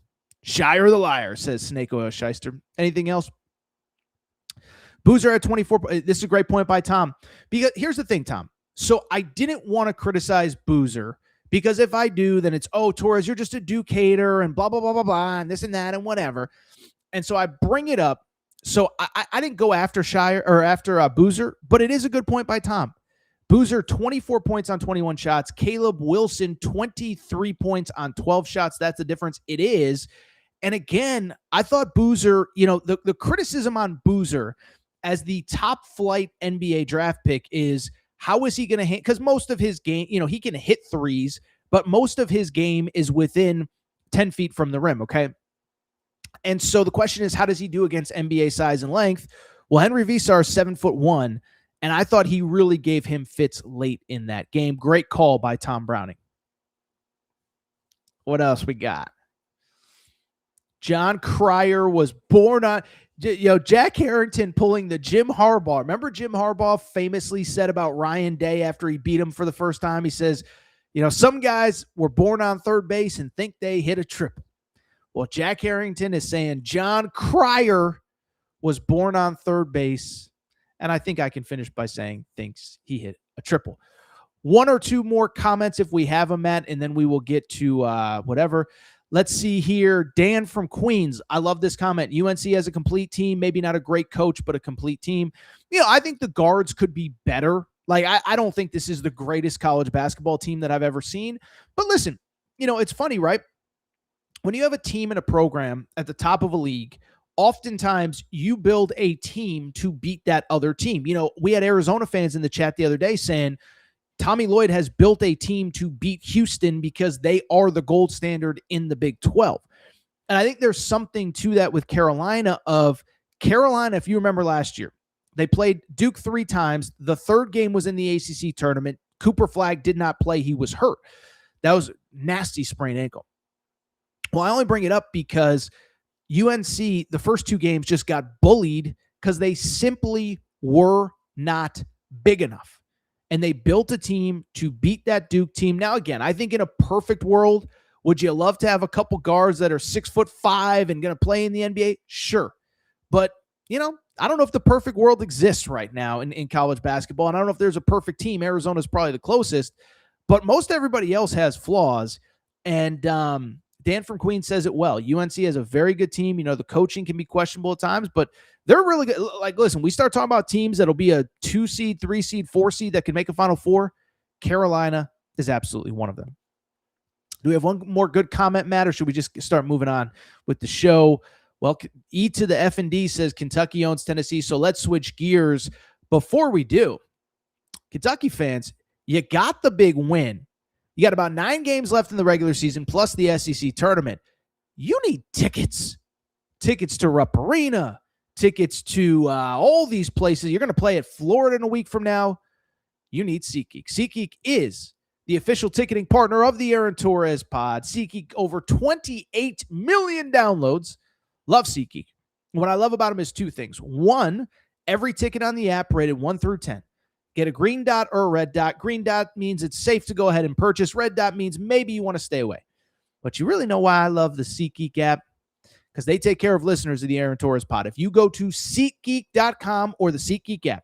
Speaker 1: Scheyer the liar, says Snake Oil Shyster. Anything else? Boozer at 24. This is a great point by Tom. Because here's the thing, Tom. So I didn't want to criticize Boozer, because if I do, then it's, oh, Torres, you're just a Duke hater and blah, blah, blah, blah, blah, and this and that and whatever. And so I bring it up. So I didn't go after Scheyer or after Boozer, but it is a good point by Tom. Boozer, 24 points on 21 shots. Caleb Wilson, 23 points on 12 shots. That's the difference. It is. And again, I thought Boozer, the criticism on Boozer as the top flight NBA draft pick is, how is he going to hit? Because most of his game, he can hit threes, but most of his game is within 10 feet from the rim, okay? And so the question is, how does he do against NBA size and length? Well, Henry Visar is 7'1", and I thought he really gave him fits late in that game. Great call by Tom Browning. What else we got? Jon Scheyer was born on... Jack Harrington pulling the Jim Harbaugh. Remember Jim Harbaugh famously said about Ryan Day after he beat him for the first time? He says, some guys were born on third base and think they hit a triple. Well, Jack Harrington is saying Jon Scheyer was born on third base, and I think I can finish by saying thinks he hit a triple. One or two more comments if we have them, Matt, and then we will get to whatever. Let's see here. Dan from Queens. I love this comment. UNC has a complete team, maybe not a great coach, but a complete team. I think the guards could be better. Like, I don't think this is the greatest college basketball team that I've ever seen. But listen, it's funny, right? When you have a team and a program at the top of a league, oftentimes you build a team to beat that other team. We had Arizona fans in the chat the other day saying, Tommy Lloyd has built a team to beat Houston because they are the gold standard in the Big 12. And I think there's something to that with Carolina. If you remember last year, they played Duke 3 times. The third game was in the ACC tournament. Cooper Flagg did not play. He was hurt. That was nasty sprained ankle. Well, I only bring it up because UNC, the first 2 games, just got bullied because they simply were not big enough. And they built a team to beat that Duke team. Now, again, I think in a perfect world, would you love to have a couple guards that are 6'5" and going to play in the NBA? Sure. But, I don't know if the perfect world exists right now in college basketball. And I don't know if there's a perfect team. Arizona's probably the closest. But most everybody else has flaws. And Dan from Queens says it well. UNC has a very good team. The coaching can be questionable at times, but they're really good. Like, listen, we start talking about teams that'll be a 2 seed, 3 seed, 4 seed that can make a Final Four. Carolina is absolutely one of them. Do we have one more good comment, Matt, or should we just start moving on with the show? Well, E to the F&D says Kentucky owns Tennessee, so let's switch gears. Before we do, Kentucky fans, you got the big win. You got about 9 games left in the regular season, plus the SEC tournament. You need tickets. Tickets to Rupp Arena. Tickets to all these places. You're going to play at Florida in a week from now. You need SeatGeek. SeatGeek is the official ticketing partner of the Aaron Torres pod. SeatGeek, over 28 million downloads. Love SeatGeek. What I love about them is 2 things. 1, every ticket on the app rated 1 through 10. Get a green dot or a red dot. Green dot means it's safe to go ahead and purchase. Red dot means maybe you want to stay away. But you really know why I love the SeatGeek app? Because they take care of listeners of the Aaron Torres pod. If you go to SeatGeek.com or the SeatGeek app,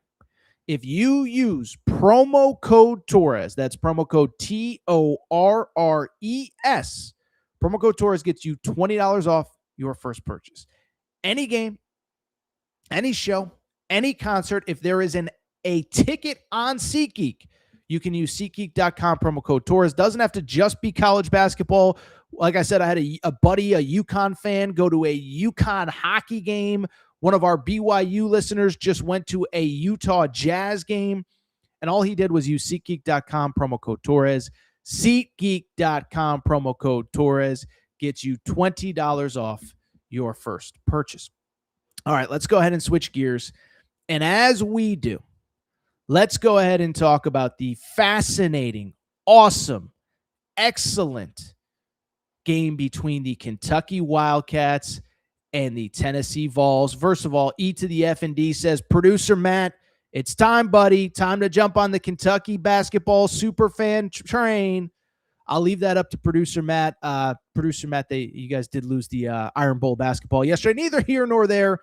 Speaker 1: if you use promo code Torres, that's promo code TORRES, promo code Torres gets you $20 off your first purchase. Any game, any show, any concert, if there is a ticket on SeatGeek, you can use SeatGeek.com promo code Torres. Doesn't have to just be college basketball. Like I said, I had a buddy, a UConn fan, go to a UConn hockey game. One of our BYU listeners just went to a Utah Jazz game, and all he did was use SeatGeek.com promo code Torres. SeatGeek.com promo code Torres gets you $20 off your first purchase. All right, let's go ahead and switch gears. And as we do, let's go ahead and talk about the fascinating, awesome, excellent game between the Kentucky Wildcats and the Tennessee Vols. First of all, E to the F and D says, producer Matt, it's time, buddy. Time to jump on the Kentucky basketball superfan train. I'll leave that up to producer Matt. You guys did lose the Iron Bowl basketball yesterday. Neither here nor there.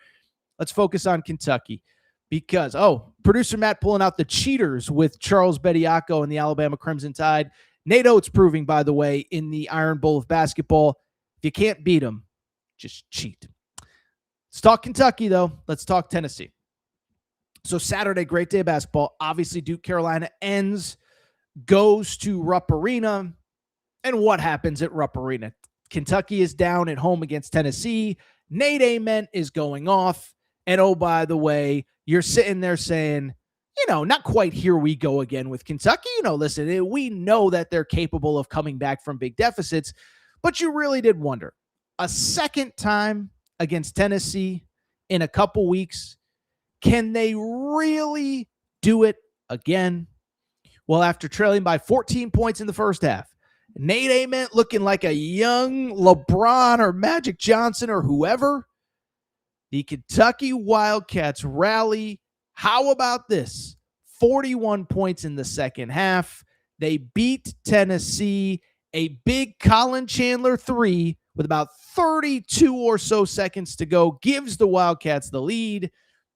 Speaker 1: Let's focus on Kentucky because, producer Matt pulling out the cheaters with Charles Bediako and the Alabama Crimson Tide. Nate Oates proving, by the way, in the Iron Bowl of basketball, if you can't beat them, just cheat. Let's talk Kentucky, though. Let's talk Tennessee. So Saturday, great day of basketball. Obviously, Duke Carolina ends, goes to Rupp Arena. And what happens at Rupp Arena? Kentucky is down at home against Tennessee. Nate Ament is going off. And oh, by the way, you're sitting there saying, not quite here we go again with Kentucky. Listen, we know that they're capable of coming back from big deficits, but you really did wonder. A second time against Tennessee in a couple weeks, can they really do it again? Well, after trailing by 14 points in the first half, Nate Ament looking like a young LeBron or Magic Johnson or whoever, the Kentucky Wildcats rally. How about this? 41 points in the second half. They beat Tennessee. A big Colin Chandler three with about 32 or so seconds to go gives the Wildcats the lead,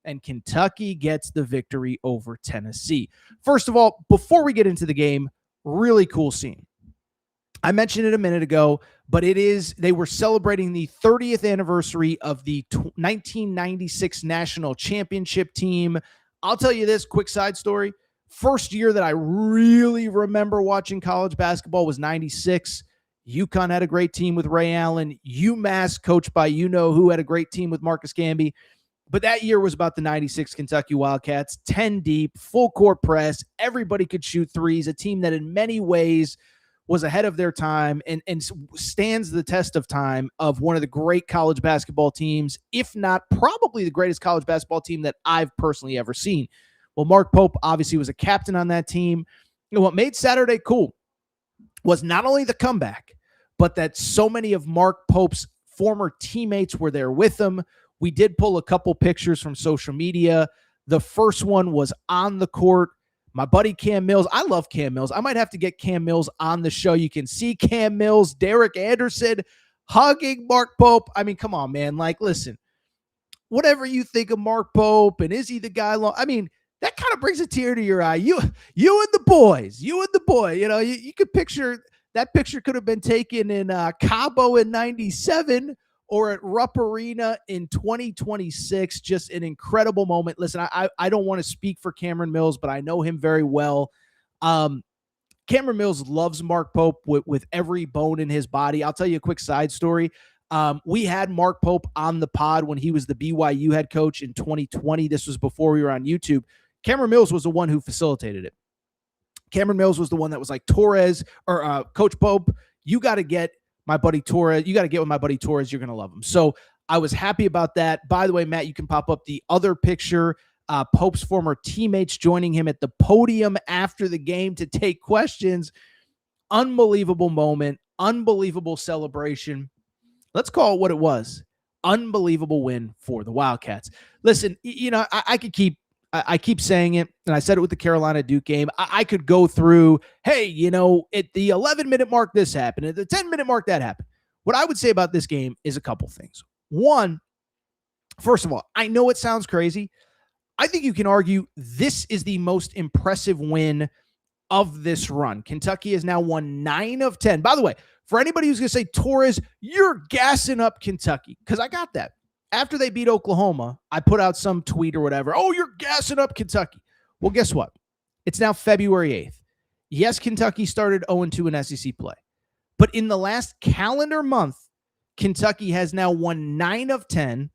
Speaker 1: and Kentucky gets the victory over Tennessee. First of all, before we get into the game, really cool scene. I mentioned it a minute ago, but they were celebrating the 30th anniversary of the 1996 national championship team. I'll tell you this quick side story. First year that I really remember watching college basketball was 96. UConn had a great team with Ray Allen. UMass, coached by who had a great team with Marcus Camby. But that year was about the 96 Kentucky Wildcats, 10 deep, full court press. Everybody could shoot threes, a team that in many ways was ahead of their time and stands the test of time of one of the great college basketball teams, if not probably the greatest college basketball team that I've personally ever seen. Well, Mark Pope obviously was a captain on that team. What made Saturday cool was not only the comeback, but that so many of Mark Pope's former teammates were there with him. We did pull a couple pictures from social media. The first one was on the court. My buddy Cam Mills, I love Cam Mills. I might have to get Cam Mills on the show. You can see Cam Mills, Derek Anderson hugging Mark Pope. I mean, come on, man. Listen, whatever you think of Mark Pope and is he the guy? That kind of brings a tear to your eye. You and the boys, you could picture that picture could have been taken in Cabo in 97 or at Rupp Arena in 2026. Just an incredible moment. Listen, I don't want to speak for Cameron Mills, but I know him very well. Cameron Mills loves Mark Pope with every bone in his body. I'll tell you a quick side story. We had Mark Pope on the pod when he was the BYU head coach in 2020. This was before we were on YouTube. Cameron Mills was the one who facilitated it. Cameron Mills was the one that was like, Torres or Coach Pope, you got to get my buddy Torres. You got to get with my buddy Torres. You're going to love him. So I was happy about that. By the way, Matt, you can pop up the other picture. Pope's former teammates joining him at the podium after the game to take questions. Unbelievable moment. Unbelievable celebration. Let's call it what it was. Unbelievable win for the Wildcats. Listen, I keep saying it, and I said it with the Carolina Duke game. I could go through, hey, at the 11-minute mark, this happened. At the 10-minute mark, that happened. What I would say about this game is a couple things. One, first of all, I know it sounds crazy. I think you can argue this is the most impressive win of this run. Kentucky has now won 9 of 10. By the way, for anybody who's going to say, Torres, you're gassing up Kentucky, because I got that. After they beat Oklahoma, I put out some tweet or whatever. Oh, you're gassing up Kentucky. Well, guess what? It's now February 8th. Yes, Kentucky started 0-2 in SEC play. But in the last calendar month, Kentucky has now won 9 of 10,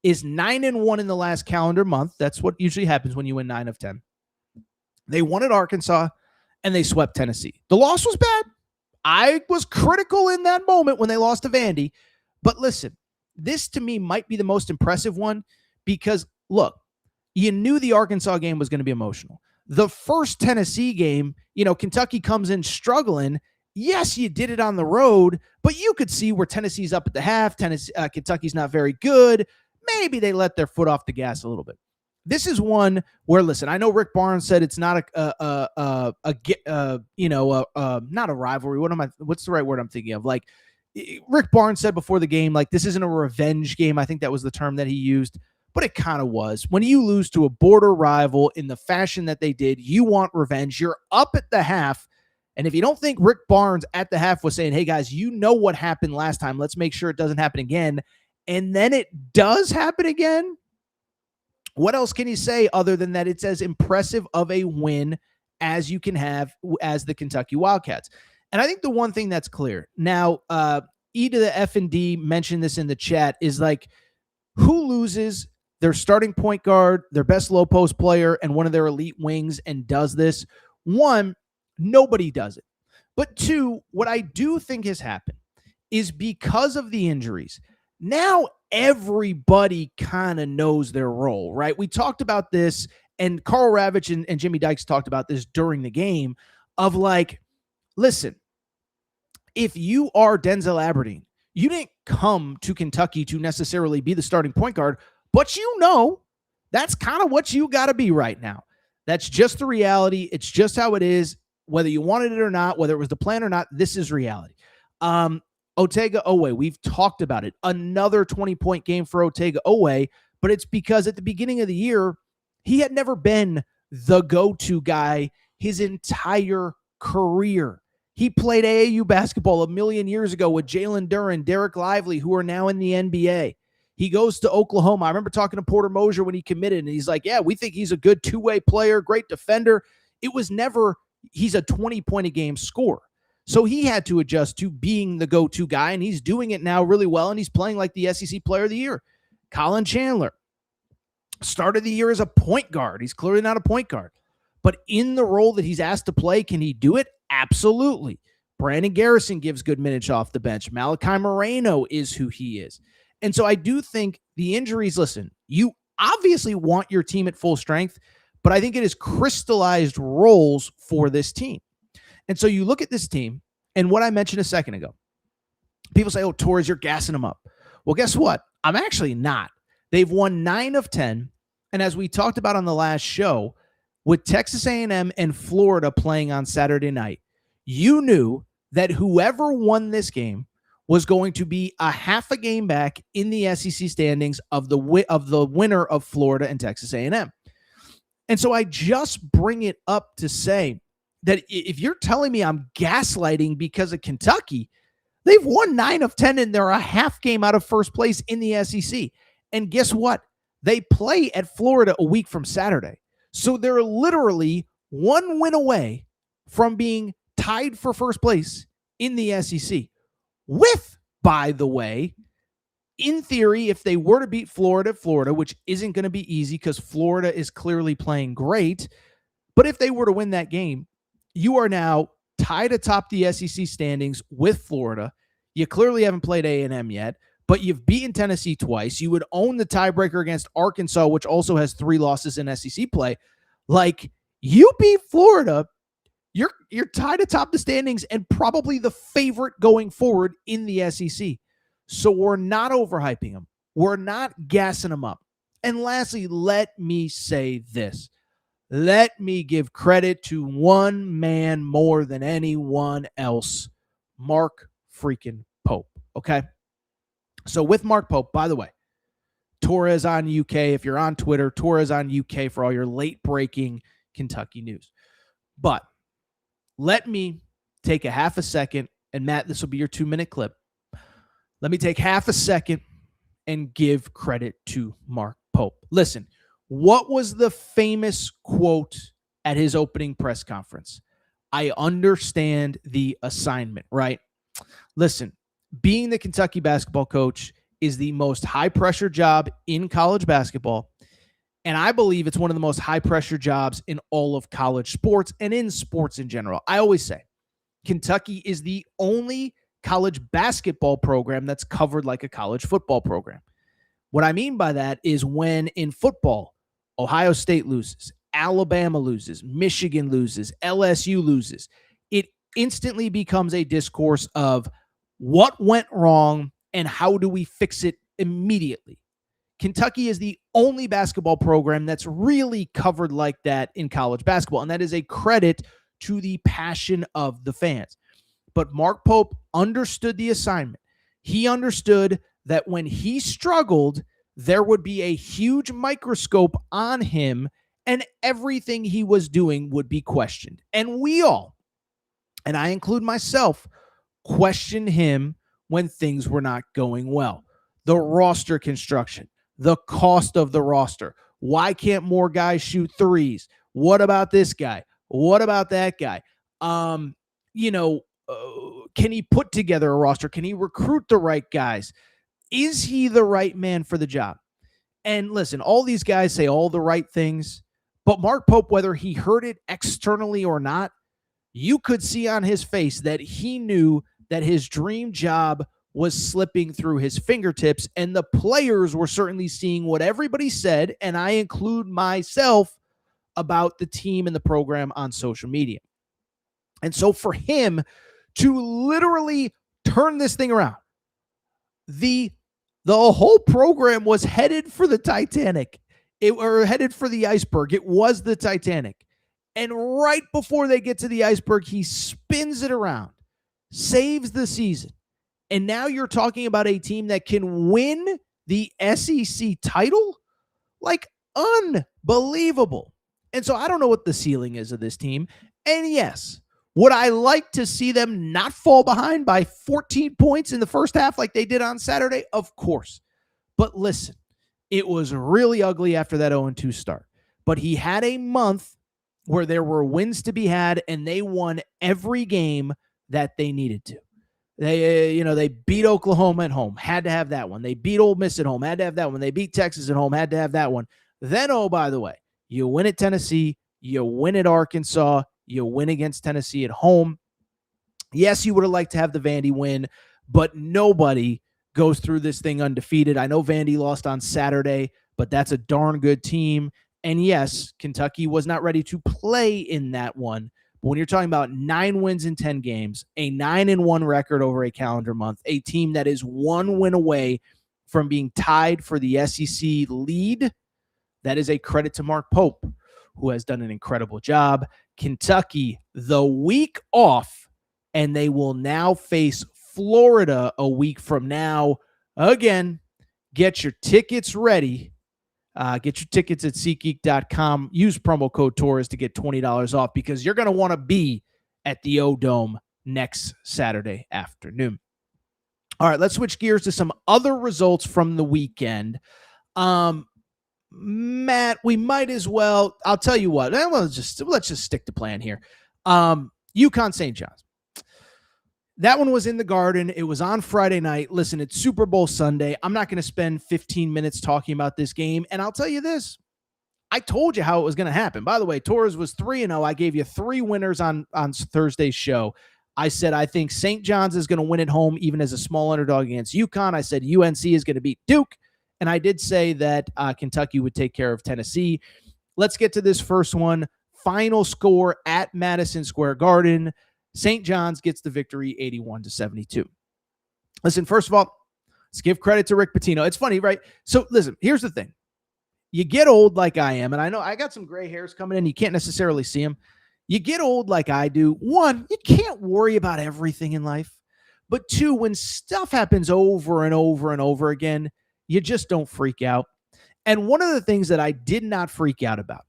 Speaker 1: is 9-1 in the last calendar month. That's what usually happens when you win 9 of 10. They won at Arkansas, and they swept Tennessee. The loss was bad. I was critical in that moment when they lost to Vandy. But listen, this to me might be the most impressive one because, look, you knew the Arkansas game was going to be emotional. The first Tennessee game, Kentucky comes in struggling. Yes, you did it on the road, but you could see where Tennessee's up at the half. Kentucky's not very good. Maybe they let their foot off the gas a little bit. This is one where, listen, I know Rick Barnes said it's not not a rivalry. What's the right word I'm thinking of? Like Rick Barnes said before the game, like this isn't a revenge game. I think that was the term that he used, but it kind of was. When you lose to a border rival in the fashion that they did, you want revenge. You're up at the half. And if you don't think Rick Barnes at the half was saying, hey guys, you know what happened last time, let's make sure it doesn't happen again. And then it does happen again. What else can you say other than that it's as impressive of a win as you can have as the Kentucky Wildcats? And I think the one thing that's clear now, E to the F and D mentioned this in the chat, is like, who loses their starting point guard, their best low post player, and one of their elite wings and does this? One, nobody does it. But two, what I do think has happened is because of the injuries, now everybody kind of knows their role, right? We talked about this, and Carl Ravitch and Jimmy Dykes talked about this during the game of like, listen, if you are Denzel Aberdeen, you didn't come to Kentucky to necessarily be the starting point guard, but that's kind of what you got to be right now. That's just the reality. It's just how it is, whether you wanted it or not, whether it was the plan or not. This is reality. Otega Oweh, we've talked about it. Another 20-point game for Otega Oweh, but it's because at the beginning of the year, he had never been the go-to guy his entire career. He played AAU basketball a million years ago with Jalen Duren, Derek Lively, who are now in the NBA. He goes to Oklahoma. I remember talking to Porter Mosier when he committed, and he's like, yeah, we think he's a good two-way player, great defender. It was never he's a 20-point-a-game scorer. So he had to adjust to being the go-to guy, and he's doing it now really well, and he's playing like the SEC Player of the Year. Colin Chandler started the year as a point guard. He's clearly not a point guard. But in the role that he's asked to play, can he do it? Absolutely. Brandon Garrison gives good minutes off the bench. Malachi Moreno is who he is. And so I do think the injuries, listen, you obviously want your team at full strength, but I think it is crystallized roles for this team. And so you look at this team, and what I mentioned a second ago, people say, oh, Torres, you're gassing them up. Well, guess what? I'm actually not. They've won 9 of 10, and as we talked about on the last show, with Texas A&M and Florida playing on Saturday night, you knew that whoever won this game was going to be a half a game back in the SEC standings of the winner of Florida and Texas A&M. And so I just bring it up to say that if you're telling me I'm gaslighting because of Kentucky, they've won 9 of 10 and they're a half game out of first place in the SEC. And guess what? They play at Florida a week from Saturday. So they're literally one win away from being tied for first place in the SEC. With, by the way, in theory, if they were to beat Florida, which isn't going to be easy because Florida is clearly playing great, but if they were to win that game, you are now tied atop the SEC standings with Florida. You clearly haven't played A&M yet, but you've beaten Tennessee twice. You would own the tiebreaker against Arkansas, which also has 3 losses in SEC play. Like, you beat Florida, you're tied atop the standings and probably the favorite going forward in the SEC. So we're not overhyping them. We're not gassing them up. And lastly, let me say this. Let me give credit to one man more than anyone else, Mark freaking Pope, okay? So with Mark Pope, by the way, Torres on UK, if you're on Twitter, Torres on UK for all your late-breaking Kentucky news. But let me take a half a second, and Matt, this will be your 2-minute clip. Let me take half a second and give credit to Mark Pope. Listen, what was the famous quote at his opening press conference? I understand the assignment, right? Listen, being the Kentucky basketball coach is the most high-pressure job in college basketball, and I believe it's one of the most high-pressure jobs in all of college sports and in sports in general. I always say Kentucky is the only college basketball program that's covered like a college football program. What I mean by that is when in football, Ohio State loses, Alabama loses, Michigan loses, LSU loses, it instantly becomes a discourse of what went wrong and how do we fix it immediately. Kentucky is the only basketball program that's really covered like that in college basketball, and that is a credit to the passion of the fans. But Mark Pope understood the assignment. He understood that when he struggled, there would be a huge microscope on him and everything he was doing would be questioned. And we all, and I include myself, questioned him when things were not going well. The roster construction, the cost of the roster. Why can't more guys shoot threes? What about this guy? What about that guy? Can he put together a roster? Can he recruit the right guys? Is he the right man for the job? And listen, all these guys say all the right things, but Mark Pope, whether he heard it externally or not, you could see on his face that he knew that his dream job was slipping through his fingertips, and the players were certainly seeing what everybody said, and I include myself, about the team and the program on social media. And so for him to literally turn this thing around, the whole program was headed for the Titanic, or headed for the iceberg. It was the Titanic. And right before they get to the iceberg, he spins it around, saves the season. And now you're talking about a team that can win the SEC title? Like, unbelievable. And so I don't know what the ceiling is of this team. And yes, would I like to see them not fall behind by 14 points in the first half like they did on Saturday? Of course. But listen, it was really ugly after that 0-2 start. But he had a month where there were wins to be had, and they won every game that they needed to. They beat Oklahoma at home, had to have that one. They beat Ole Miss at home, had to have that one. They beat Texas at home, had to have that one. Then, oh, by the way, you win at Tennessee, you win at Arkansas, you win against Tennessee at home. Yes, you would have liked to have the Vandy win, but nobody goes through this thing undefeated. I know Vandy lost on Saturday, but that's a darn good team. And yes, Kentucky was not ready to play in that one. But when you're talking about 9 wins in 10 games, a 9-1 record over a calendar month, a team that is 1 win away from being tied for the SEC lead, that is a credit to Mark Pope, who has done an incredible job. Kentucky, the week off, and they will now face Florida a week from now. Again, get your tickets ready. Get your tickets at SeatGeek.com. Use promo code Torres to get $20 off, because you're going to want to be at the O-Dome next Saturday afternoon. All right, let's switch gears to some other results from the weekend. Matt, we might as well, I'll tell you what, let's just stick to plan here. UConn St. John's. That one was in the Garden. It was on Friday night. Listen, it's Super Bowl Sunday. I'm not going to spend 15 minutes talking about this game. And I'll tell you this. I told you how it was going to happen. By the way, Torres was 3-0. I gave you 3 winners on Thursday's show. I said I think St. John's is going to win at home, even as a small underdog against UConn. I said UNC is going to beat Duke. And I did say that Kentucky would take care of Tennessee. Let's get to this first one. Final score at Madison Square Garden. St. John's gets the victory 81-72. Listen, first of all, let's give credit to Rick Pitino. It's funny, right? So listen, here's the thing. You get old like I am, and I know I got some gray hairs coming in. You can't necessarily see them. You get old like I do. 1, you can't worry about everything in life. But 2, when stuff happens over and over and over again, you just don't freak out. And one of the things that I did not freak out about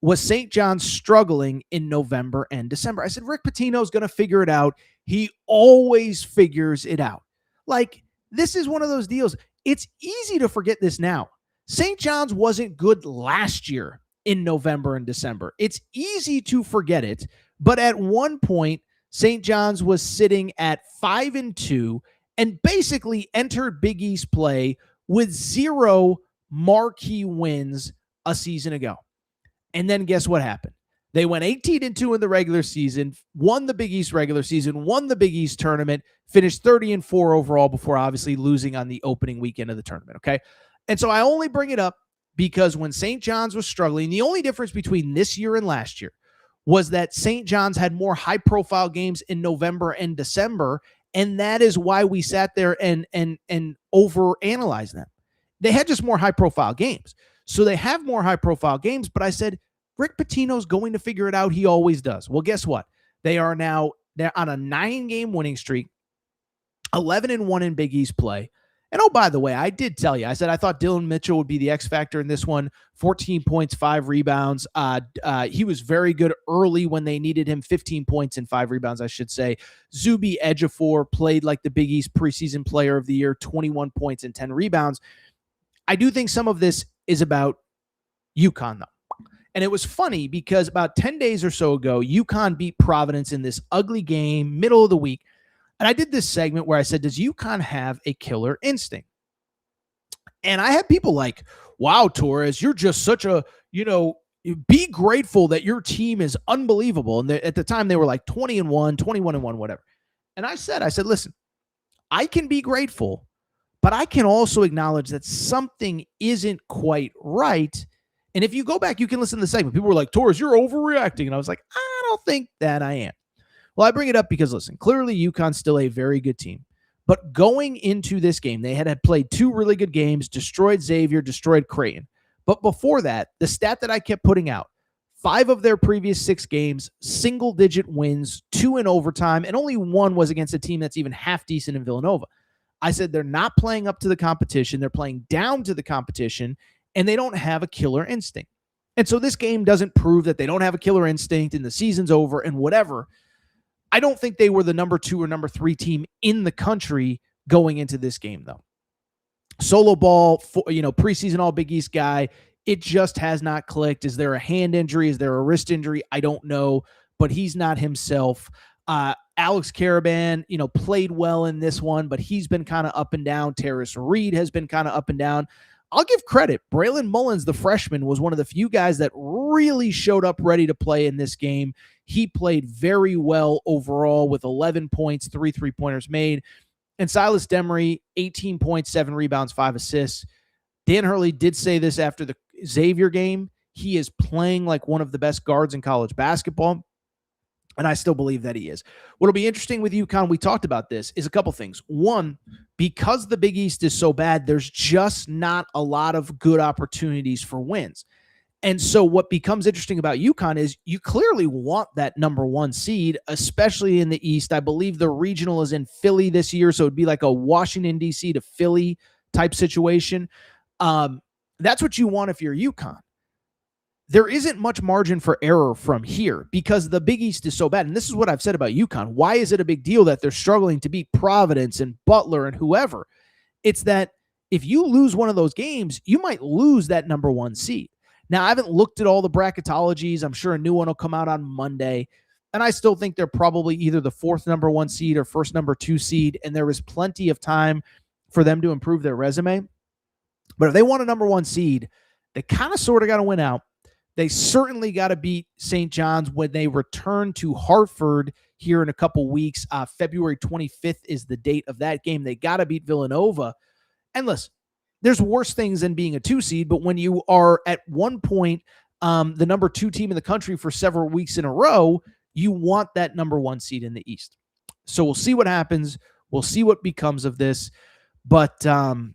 Speaker 1: was St. John's struggling in November and December. I said, Rick Pitino's going to figure it out. He always figures it out. Like, this is one of those deals. It's easy to forget this now. St. John's wasn't good last year in November and December. It's easy to forget it. But at one point, St. John's was sitting at 5-2 and basically entered Big East play with 0 marquee wins a season ago. And then guess what happened? They went 18-2 in the regular season, won the Big East regular season, won the Big East tournament, finished 30-4 overall before obviously losing on the opening weekend of the tournament, okay? And so I only bring it up because when St. John's was struggling, the only difference between this year and last year was that St. John's had more high-profile games in November and December, and that is why we sat there and overanalyzed them. They had just more high-profile games. So they have more high-profile games, but I said, Rick Pitino's going to figure it out. He always does. Well, guess what? They're on a 9-game winning streak, 11-1 in Big East play. And oh, by the way, I did tell you, I said I thought Dylan Mitchell would be the X factor in this one. 14 points, 5 rebounds. He was very good early when they needed him. 15 points and 5 rebounds, I should say. Zuby Ejiofor played like the Big East preseason player of the year, 21 points and 10 rebounds. I do think some of this is about UConn, though. And it was funny because about 10 days or so ago, UConn beat Providence in this ugly game, middle of the week. And I did this segment where I said, does UConn have a killer instinct? And I had people like, wow, Torres, you're just such a, be grateful that your team is unbelievable. And at the time they were like 20-1, 21-1, whatever. And I said, listen, I can be grateful, but I can also acknowledge that something isn't quite right. And if you go back, you can listen to the segment. People were like, Torres, you're overreacting. And I was like, I don't think that I am. Well, I bring it up because, listen, clearly UConn's still a very good team. But going into this game, they had played 2 really good games, destroyed Xavier, destroyed Creighton. But before that, the stat that I kept putting out, 5 of their previous 6 games, single-digit wins, 2 in overtime, and only 1 was against a team that's even half decent in Villanova. I said they're not playing up to the competition. They're playing down to the competition, and they don't have a killer instinct. And so this game doesn't prove that they don't have a killer instinct and the season's over and whatever. I don't think they were the number 2 or number 3 team in the country going into this game, though. Solo ball, preseason all Big East guy, it just has not clicked. Is there a hand injury? Is there a wrist injury? I don't know, but he's not himself. Alex Caravan, played well in this one, but he's been kind of up and down. Terrace Reed has been kind of up and down. I'll give credit. Braylon Mullins, the freshman, was one of the few guys that really showed up ready to play in this game. He played very well overall with 11 points, 3 3-pointers made. And Silas Demery, 18 points, 7 rebounds, 5 assists. Dan Hurley did say this after the Xavier game. He is playing like one of the best guards in college basketball. And I still believe that he is. What'll be interesting with UConn, we talked about this, is a couple things. One, because the Big East is so bad, there's just not a lot of good opportunities for wins. And so what becomes interesting about UConn is you clearly want that number 1 seed, especially in the East. I believe the regional is in Philly this year, so it'd be like a Washington, D.C. to Philly type situation. That's what you want if you're UConn. There isn't much margin for error from here because the Big East is so bad. And this is what I've said about UConn. Why is it a big deal that they're struggling to beat Providence and Butler and whoever? It's that if you lose one of those games, you might lose that number 1 seed. Now, I haven't looked at all the bracketologies. I'm sure a new one will come out on Monday. And I still think they're probably either the 4th number 1 seed or 1st number 2 seed. And there is plenty of time for them to improve their resume. But if they want a number 1 seed, they kind of sort of got to win out. They certainly got to beat St. John's when they return to Hartford here in a couple weeks. February 25th is the date of that game. They got to beat Villanova. And listen, there's worse things than being a 2 seed, but when you are at one point the number 2 team in the country for several weeks in a row, you want that number 1 seed in the East. So we'll see what happens. We'll see what becomes of this. But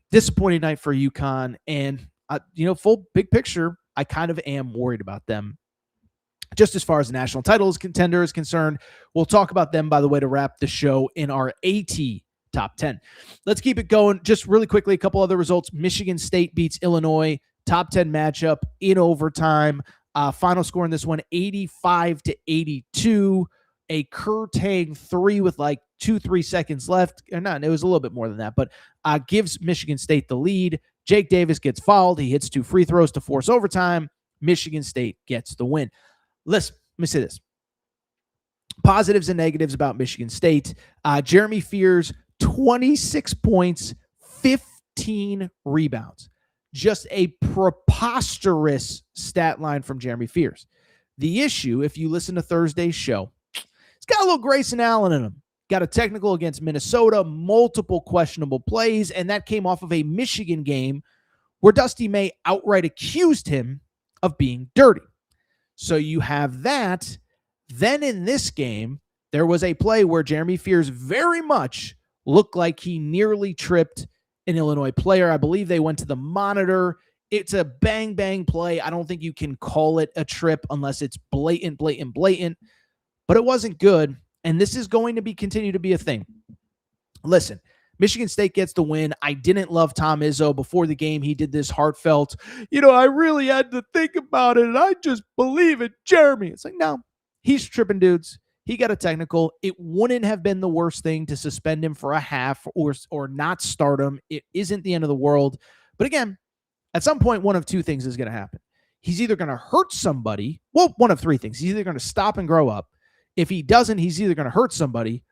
Speaker 1: disappointing night for UConn. And, full big picture, I kind of am worried about them. Just as far as the national titles contender is concerned, we'll talk about them, by the way, to wrap the show in our AT Top 10. Let's keep it going. Just really quickly, a couple other results. Michigan State beats Illinois. Top 10 matchup in overtime. Final score in this one, 85-82. A Kurtang 3 with like 2-3 seconds left. Or not, it was a little bit more than that, but gives Michigan State the lead. Jake Davis gets fouled. He hits 2 free throws to force overtime. Michigan State gets the win. Listen, let me say this. Positives and negatives about Michigan State. Jeremy Fears, 26 points, 15 rebounds. Just a preposterous stat line from Jeremy Fears. The issue, if you listen to Thursday's show, it's got a little Grayson Allen in him. Got a technical against Minnesota, multiple questionable plays, and that came off of a Michigan game where Dusty May outright accused him of being dirty. So you have that. Then in this game, there was a play where Jeremy Fears very much looked like he nearly tripped an Illinois player. I believe they went to the monitor. It's a bang play. I don't think you can call it a trip unless it's blatant. But it wasn't good. And this is going to continue to be a thing. Listen, Michigan State gets the win. I didn't love Tom Izzo. Before the game, he did this heartfelt, I really had to think about it, and I just believe it, Jeremy. It's like, no, he's tripping dudes. He got a technical. It wouldn't have been the worst thing to suspend him for a half or not start him. It isn't the end of the world. But again, at some point, one of two things is going to happen. He's either going to hurt somebody. Well, one of three things. He's either going to stop and grow up. If he doesn't, he's either going to hurt somebody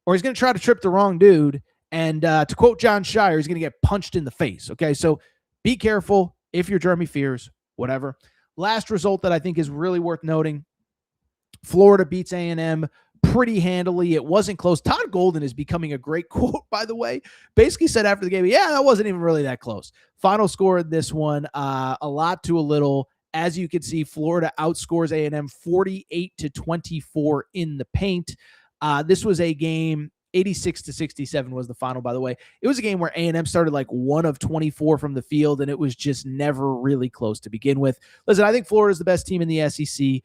Speaker 1: or he's going to try to trip the wrong dude. And to quote Jon Scheyer, he's going to get punched in the face. Okay, so be careful if you're Jeremy Fears, whatever. Last result that I think is really worth noting, Florida beats A&M pretty handily. It wasn't close. Todd Golden is becoming a great quote, by the way. Basically said after the game, yeah, that wasn't even really that close. Final score in this one, a lot to a little. As you can see, Florida outscores A&M 48-24 in the paint. This was a game, 86-67 was the final, by the way. It was a game where A&M started like 1 of 24 from the field, and it was just never really close to begin with. Listen, I think Florida's the best team in the SEC.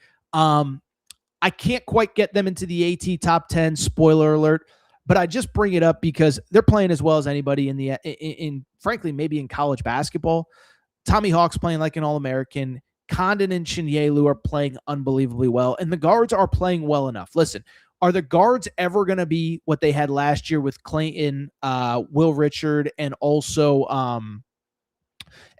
Speaker 1: I can't quite get them into the AT top 10, spoiler alert, but I just bring it up because they're playing as well as anybody in frankly, maybe in college basketball. Tommy Hawk's playing like an All-American. Condon and Chinyelu are playing unbelievably well, and the guards are playing well enough. Listen, are the guards ever going to be what they had last year with Clayton, Will Richard, and also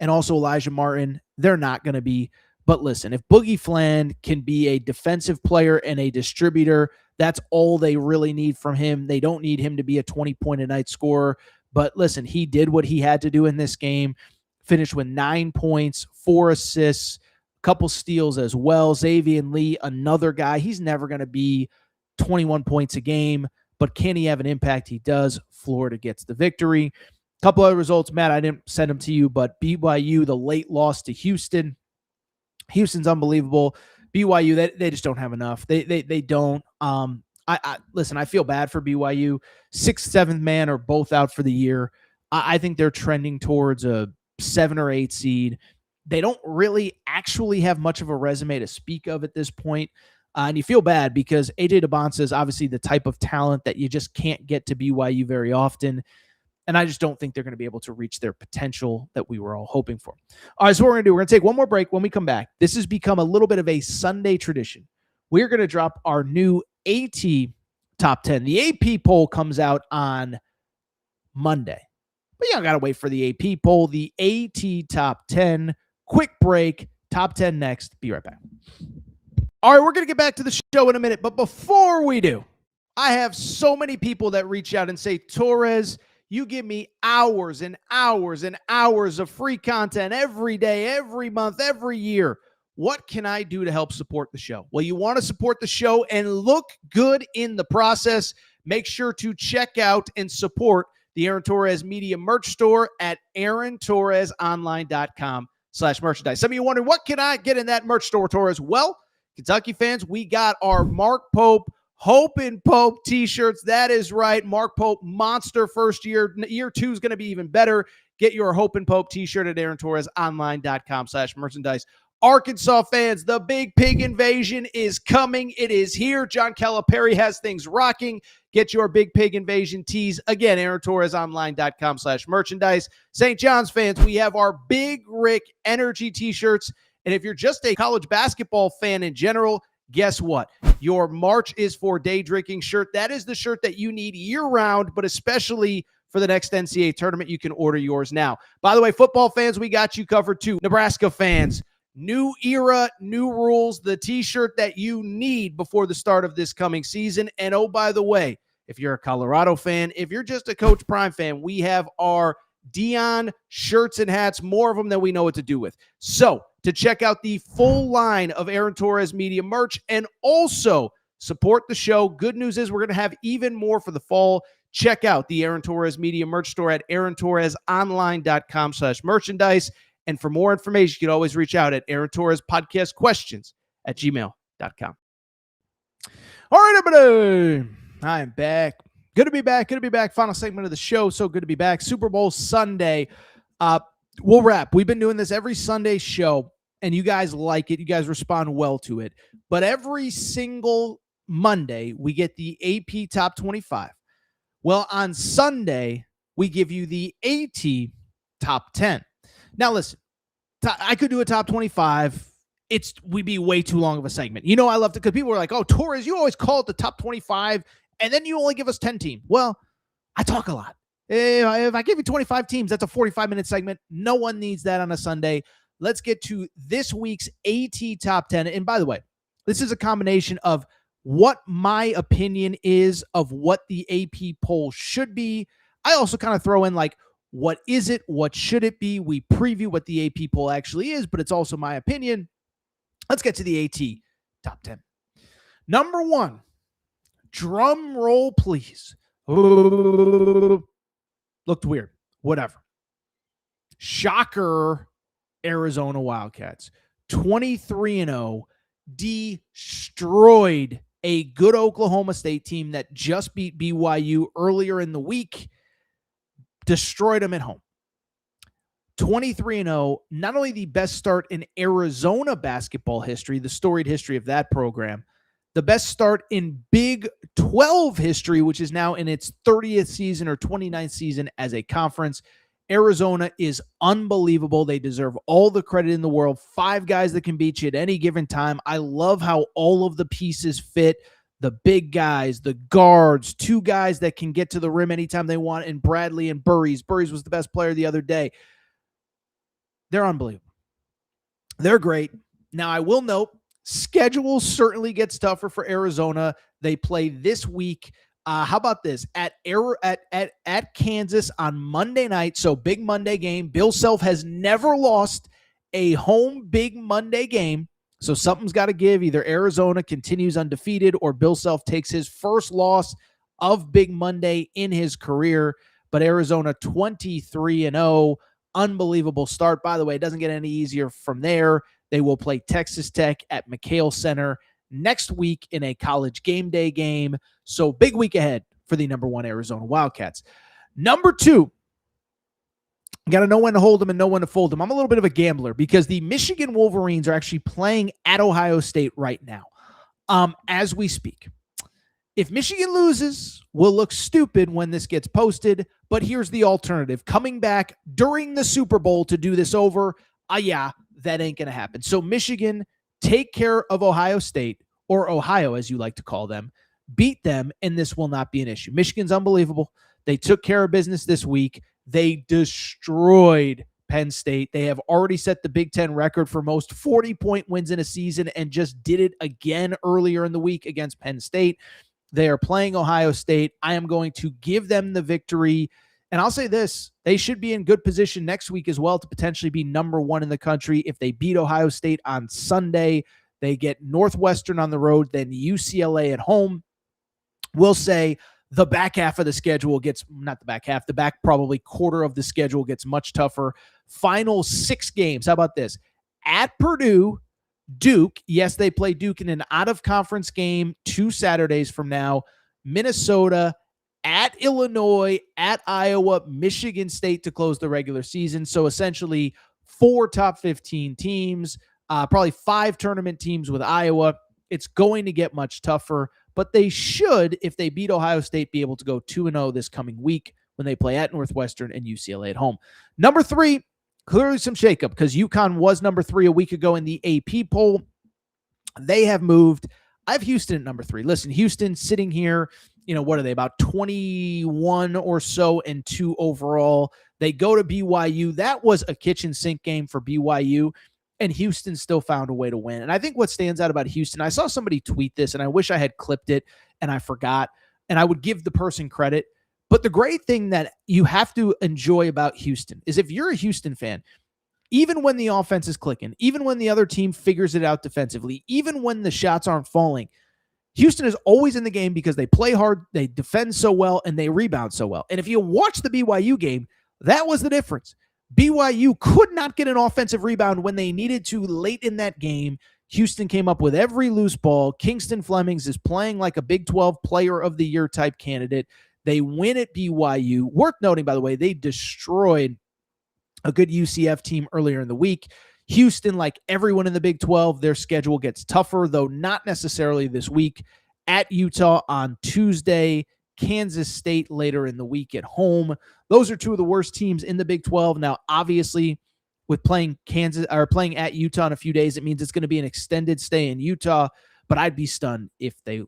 Speaker 1: Elijah Martin? They're not going to be. But listen, if Boogie Flan can be a defensive player and a distributor, that's all they really need from him. They don't need him to be a 20-point-a-night scorer. But listen, he did what he had to do in this game. Finished with 9 points, 4 assists, a couple steals as well. Xavier Lee, another guy. He's never going to be 21 points a game, but can he have an impact? He does. Florida gets the victory. A couple other results, Matt, I didn't send them to you, but BYU, the late loss to Houston. Houston's unbelievable. BYU, they just don't have enough. They don't. Listen, I feel bad for BYU. 6th, 7th man are both out for the year. I think they're trending towards a 7 or 8 seed. They don't really actually have much of a resume to speak of at this point. And you feel bad because AJ DeBonsa is obviously the type of talent that you just can't get to BYU very often. And I just don't think they're going to be able to reach their potential that we were all hoping for. All right, so what we're going to do, we're going to take one more break. When we come back, this has become a little bit of a Sunday tradition. We're going to drop our new AT top 10. The AP poll comes out on Monday. But you don't got to wait for the AP poll. The AT top 10. Quick break. Top 10 next. Be right back. All right, we're going to get back to the show in a minute. But before we do, I have so many people that reach out and say, Torres, you give me hours and hours and hours of free content every day, every month, every year. What can I do to help support the show? Well, you want to support the show and look good in the process. Make sure to check out and support the Aaron Torres Media merch store at aarontorresonline.com/merchandise. Some of you wondering, what can I get in that merch store, Torres? Well, Kentucky fans, we got our Mark Pope Hope and Pope t-shirts. That is right. Mark Pope, monster first year. Year 2 is going to be even better. Get your Hope and Pope t-shirt at aarontorresonline.com/merchandise. Arkansas fans, the big pig invasion is coming. It is here. John Calipari has things rocking. Get your big pig invasion tees. Again, aarontorresonline.com/merchandise. St. John's fans, we have our Big Rick Energy t-shirts. And if you're just a college basketball fan in general, guess what? Your March is for Day Drinking shirt. That is the shirt that you need year-round, but especially for the next NCAA tournament. You can order yours now. By the way, football fans, we got you covered too. Nebraska fans, new era, new rules, the t-shirt that you need before the start of this coming season. And oh, by the way, if you're a Colorado fan, if you're just a Coach Prime fan, we have our Dion shirts and hats, more of them than we know what to do with. So to check out the full line of Aaron Torres Media merch and also support the show, good news is we're going to have even more for the fall. Check out the Aaron Torres Media merch store at aarontorresonline.com/merchandise. And for more information, you can always reach out at Aaron Torres Podcast Questions at gmail.com. All right, everybody. I am back. Good to be back. Good to be back. Final segment of the show. So good to be back. Super Bowl Sunday. We'll wrap. We've been doing this every Sunday show, and you guys like it. You guys respond well to it. But every single Monday, we get the AP Top 25. Well, on Sunday, we give you the AT Top 10. Now, listen, I could do a Top 25. We'd be way too long of a segment. You know, I love to, because people are like, oh, Torres, you always call it the Top 25, and then you only give us 10 teams. Well, I talk a lot. If I give you 25 teams, that's a 45-minute segment. No one needs that on a Sunday. Let's get to this week's AT Top 10. And by the way, this is a combination of what my opinion is of what the AP poll should be. I also kind of throw in like, what is it? What should it be? We preview what the AP poll actually is, but it's also my opinion. Let's get to the AT Top 10. Number 1, drum roll, please. Looked weird. Whatever. Shocker, Arizona Wildcats. 23-0, destroyed a good Oklahoma State team that just beat BYU earlier in the week. Destroyed them at home. 23-0, not only the best start in Arizona basketball history, the storied history of that program, the best start in Big 12 history, which is now in its 30th season or 29th season as a conference. Arizona is unbelievable. They deserve all the credit in the world. 5 guys that can beat you at any given time. I love how all of the pieces fit. The big guys, the guards, 2 guys that can get to the rim anytime they want, and Bradley and Burries. Burries was the best player the other day. They're unbelievable. They're great. Now, I will note, schedule certainly gets tougher for Arizona. They play this week. How about this? At Kansas on Monday night, so big Monday game. Bill Self has never lost a home big Monday game, so something's got to give. Either Arizona continues undefeated or Bill Self takes his first loss of Big Monday in his career. But Arizona 23-0, unbelievable start. By the way, it doesn't get any easier from there. They will play Texas Tech at McHale Center next week in a college game day game. So big week ahead for the number 1 Arizona Wildcats. Number 2, got to know when to hold them and know when to fold them. I'm a little bit of a gambler because the Michigan Wolverines are actually playing at Ohio State right now as we speak. If Michigan loses, we'll look stupid when this gets posted, but here's the alternative. Coming back during the Super Bowl to do this over, yeah, that ain't going to happen. So Michigan, take care of Ohio State, or Ohio as you like to call them, beat them, and this will not be an issue. Michigan's unbelievable. They took care of business this week. They destroyed Penn State. They have already set the Big Ten record for most 40-point wins in a season and just did it again earlier in the week against Penn State. They are playing Ohio State. I am going to give them the victory. And I'll say this, they should be in good position next week as well to potentially be number 1 in the country. If they beat Ohio State on Sunday, they get Northwestern on the road, then UCLA at home. We'll say the back half of the schedule gets, not the back half, the back probably quarter of the schedule gets much tougher. Final 6 games. How about this? At Purdue, Duke. Yes, they play Duke in an out-of-conference game 2 Saturdays from now. Minnesota, at Illinois, at Iowa, Michigan State to close the regular season. So essentially 4 top 15 teams, probably 5 tournament teams with Iowa. It's going to get much tougher, but they should, if they beat Ohio State, be able to go 2-0 this coming week when they play at Northwestern and UCLA at home. Number 3, clearly some shakeup because UConn was number 3 a week ago in the AP poll. They have moved. I have Houston at number 3. Listen, Houston sitting here, what are they, about 21 or so and 2 overall. They go to BYU. That was a kitchen sink game for BYU, and Houston still found a way to win. And I think what stands out about Houston, I saw somebody tweet this, and I wish I had clipped it, and I forgot, and I would give the person credit. But the great thing that you have to enjoy about Houston is if you're a Houston fan, even when the offense is clicking, even when the other team figures it out defensively, even when the shots aren't falling, Houston is always in the game because they play hard, they defend so well, and they rebound so well. And if you watch the BYU game, that was the difference. BYU could not get an offensive rebound when they needed to late in that game. Houston came up with every loose ball. Kingston Flemings is playing like a Big 12 player of the year type candidate. They win at BYU. Worth noting, by the way, they destroyed a good UCF team earlier in the week. Houston, like everyone in the Big 12, their schedule gets tougher, though not necessarily this week. At Utah on Tuesday, Kansas State later in the week at home. Those are two of the worst teams in the Big 12. Now, obviously, with playing playing at Utah in a few days, it means it's going to be an extended stay in Utah, but I'd be stunned if they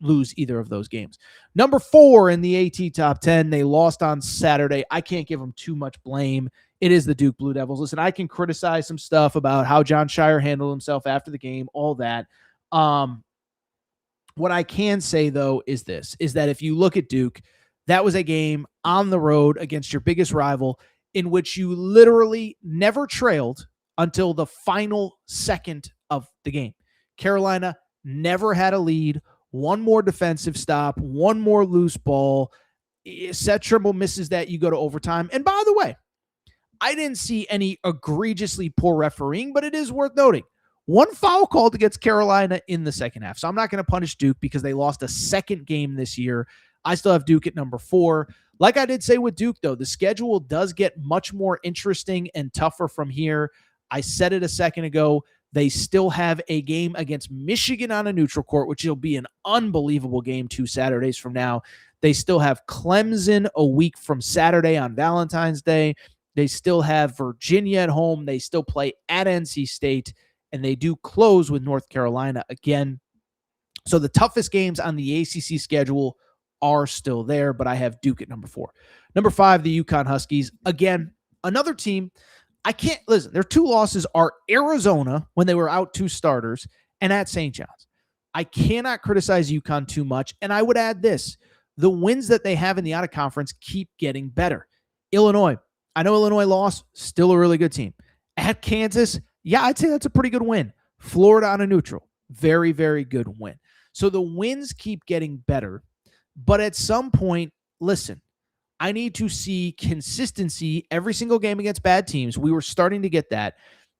Speaker 1: lose either of those games. Number 4 in the AT top 10, they lost on Saturday. I can't give them too much blame. It is the Duke Blue Devils. Listen, I can criticize some stuff about how Jon Scheyer handled himself after the game, all that. What I can say, though, is this, is that if you look at Duke, that was a game on the road against your biggest rival in which you literally never trailed until the final second of the game. Carolina never had a lead. One more defensive stop, one more loose ball. Seth Trimble misses that, you go to overtime. And by the way, I didn't see any egregiously poor refereeing, but it is worth noting. One foul called against Carolina in the second half. So I'm not going to punish Duke because they lost a second game this year. I still have Duke at number 4. Like I did say with Duke, though, the schedule does get much more interesting and tougher from here. I said it a second ago. They still have a game against Michigan on a neutral court, which will be an unbelievable game 2 Saturdays from now. They still have Clemson a week from Saturday on Valentine's Day. They still have Virginia at home. They still play at NC State, and they do close with North Carolina again. So the toughest games on the ACC schedule are still there, but I have Duke at number 4. Number 5, the UConn Huskies. Again, another team. I can't listen. Their 2 losses are Arizona when they were out 2 starters and at St. John's. I cannot criticize UConn too much. And I would add this. The wins that they have in the out-of-conference keep getting better. Illinois. I know Illinois lost. Still a really good team. At Kansas, yeah, I'd say that's a pretty good win. Florida on a neutral. Very, very good win. So the wins keep getting better. But at some point, listen, I need to see consistency every single game against bad teams. We were starting to get that.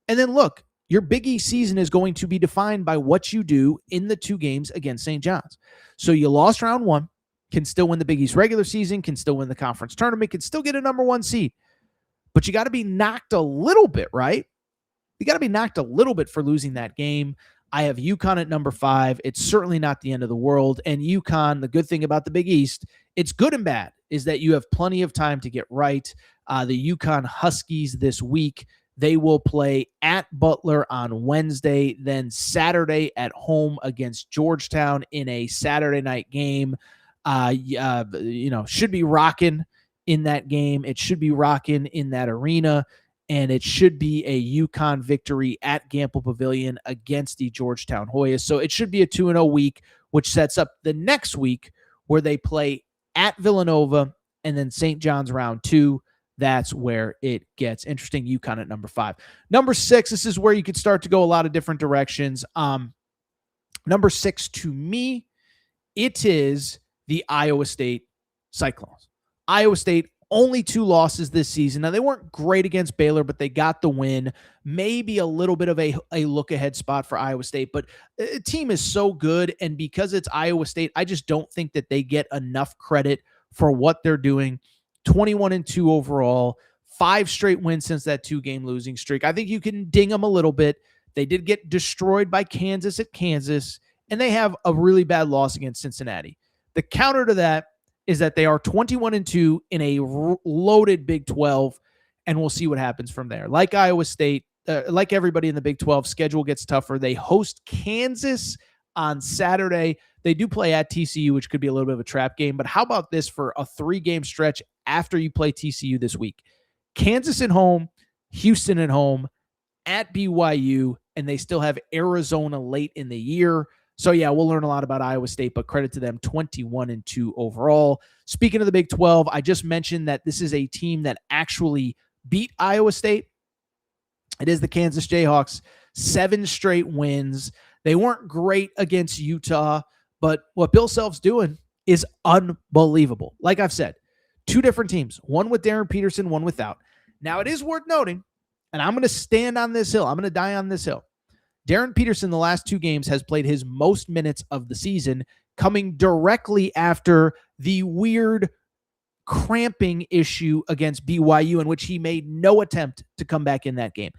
Speaker 1: And then look, your Big East season is going to be defined by what you do in the 2 games against St. John's. So you lost round 1, can still win the Big East regular season, can still win the conference tournament, can still get a number 1 seed. But you got to be knocked a little bit, right? You got to be knocked a little bit for losing that game. I have UConn at number 5. It's certainly not the end of the world. And UConn, the good thing about the Big East, it's good and bad, is that you have plenty of time to get right. The UConn Huskies this week, they will play at Butler on Wednesday, then Saturday at home against Georgetown in a Saturday night game. Should be rocking in that game. It should be rocking in that arena. And it should be a UConn victory at Gamble Pavilion against the Georgetown Hoyas. So it should be a 2-0 week, which sets up the next week where they play at Villanova and then St. John's round 2. That's where it gets interesting. UConn at number 5. Number 6, this is where you could start to go a lot of different directions. Number 6, to me, it is the Iowa State Cyclones. Iowa State, only 2 losses this season. Now, they weren't great against Baylor, but they got the win. Maybe a little bit of a look-ahead spot for Iowa State, but the team is so good, and because it's Iowa State, I just don't think that they get enough credit for what they're doing. 21-2 overall, 5 straight wins since that 2-game losing streak. I think you can ding them a little bit. They did get destroyed by Kansas at Kansas, and they have a really bad loss against Cincinnati. The counter to that is that they are 21-2 in a loaded Big 12, and we'll see what happens from there. Like Iowa State, like everybody in the Big 12, schedule gets tougher. They host Kansas on Saturday. They do play at TCU, which could be a little bit of a trap game, but how about this for a 3-game stretch after you play TCU this week? Kansas at home, Houston at home, at BYU, and they still have Arizona late in the year. So, yeah, we'll learn a lot about Iowa State, but credit to them, 21-2 overall. Speaking of the Big 12, I just mentioned that this is a team that actually beat Iowa State. It is the Kansas Jayhawks, 7 straight wins. They weren't great against Utah, but what Bill Self's doing is unbelievable. Like I've said, 2 different teams, one with Darren Peterson, one without. Now, it is worth noting, and I'm going to stand on this hill. I'm going to die on this hill. Darren Peterson, the last 2 games, has played his most minutes of the season, coming directly after the weird cramping issue against BYU, in which he made no attempt to come back in that game.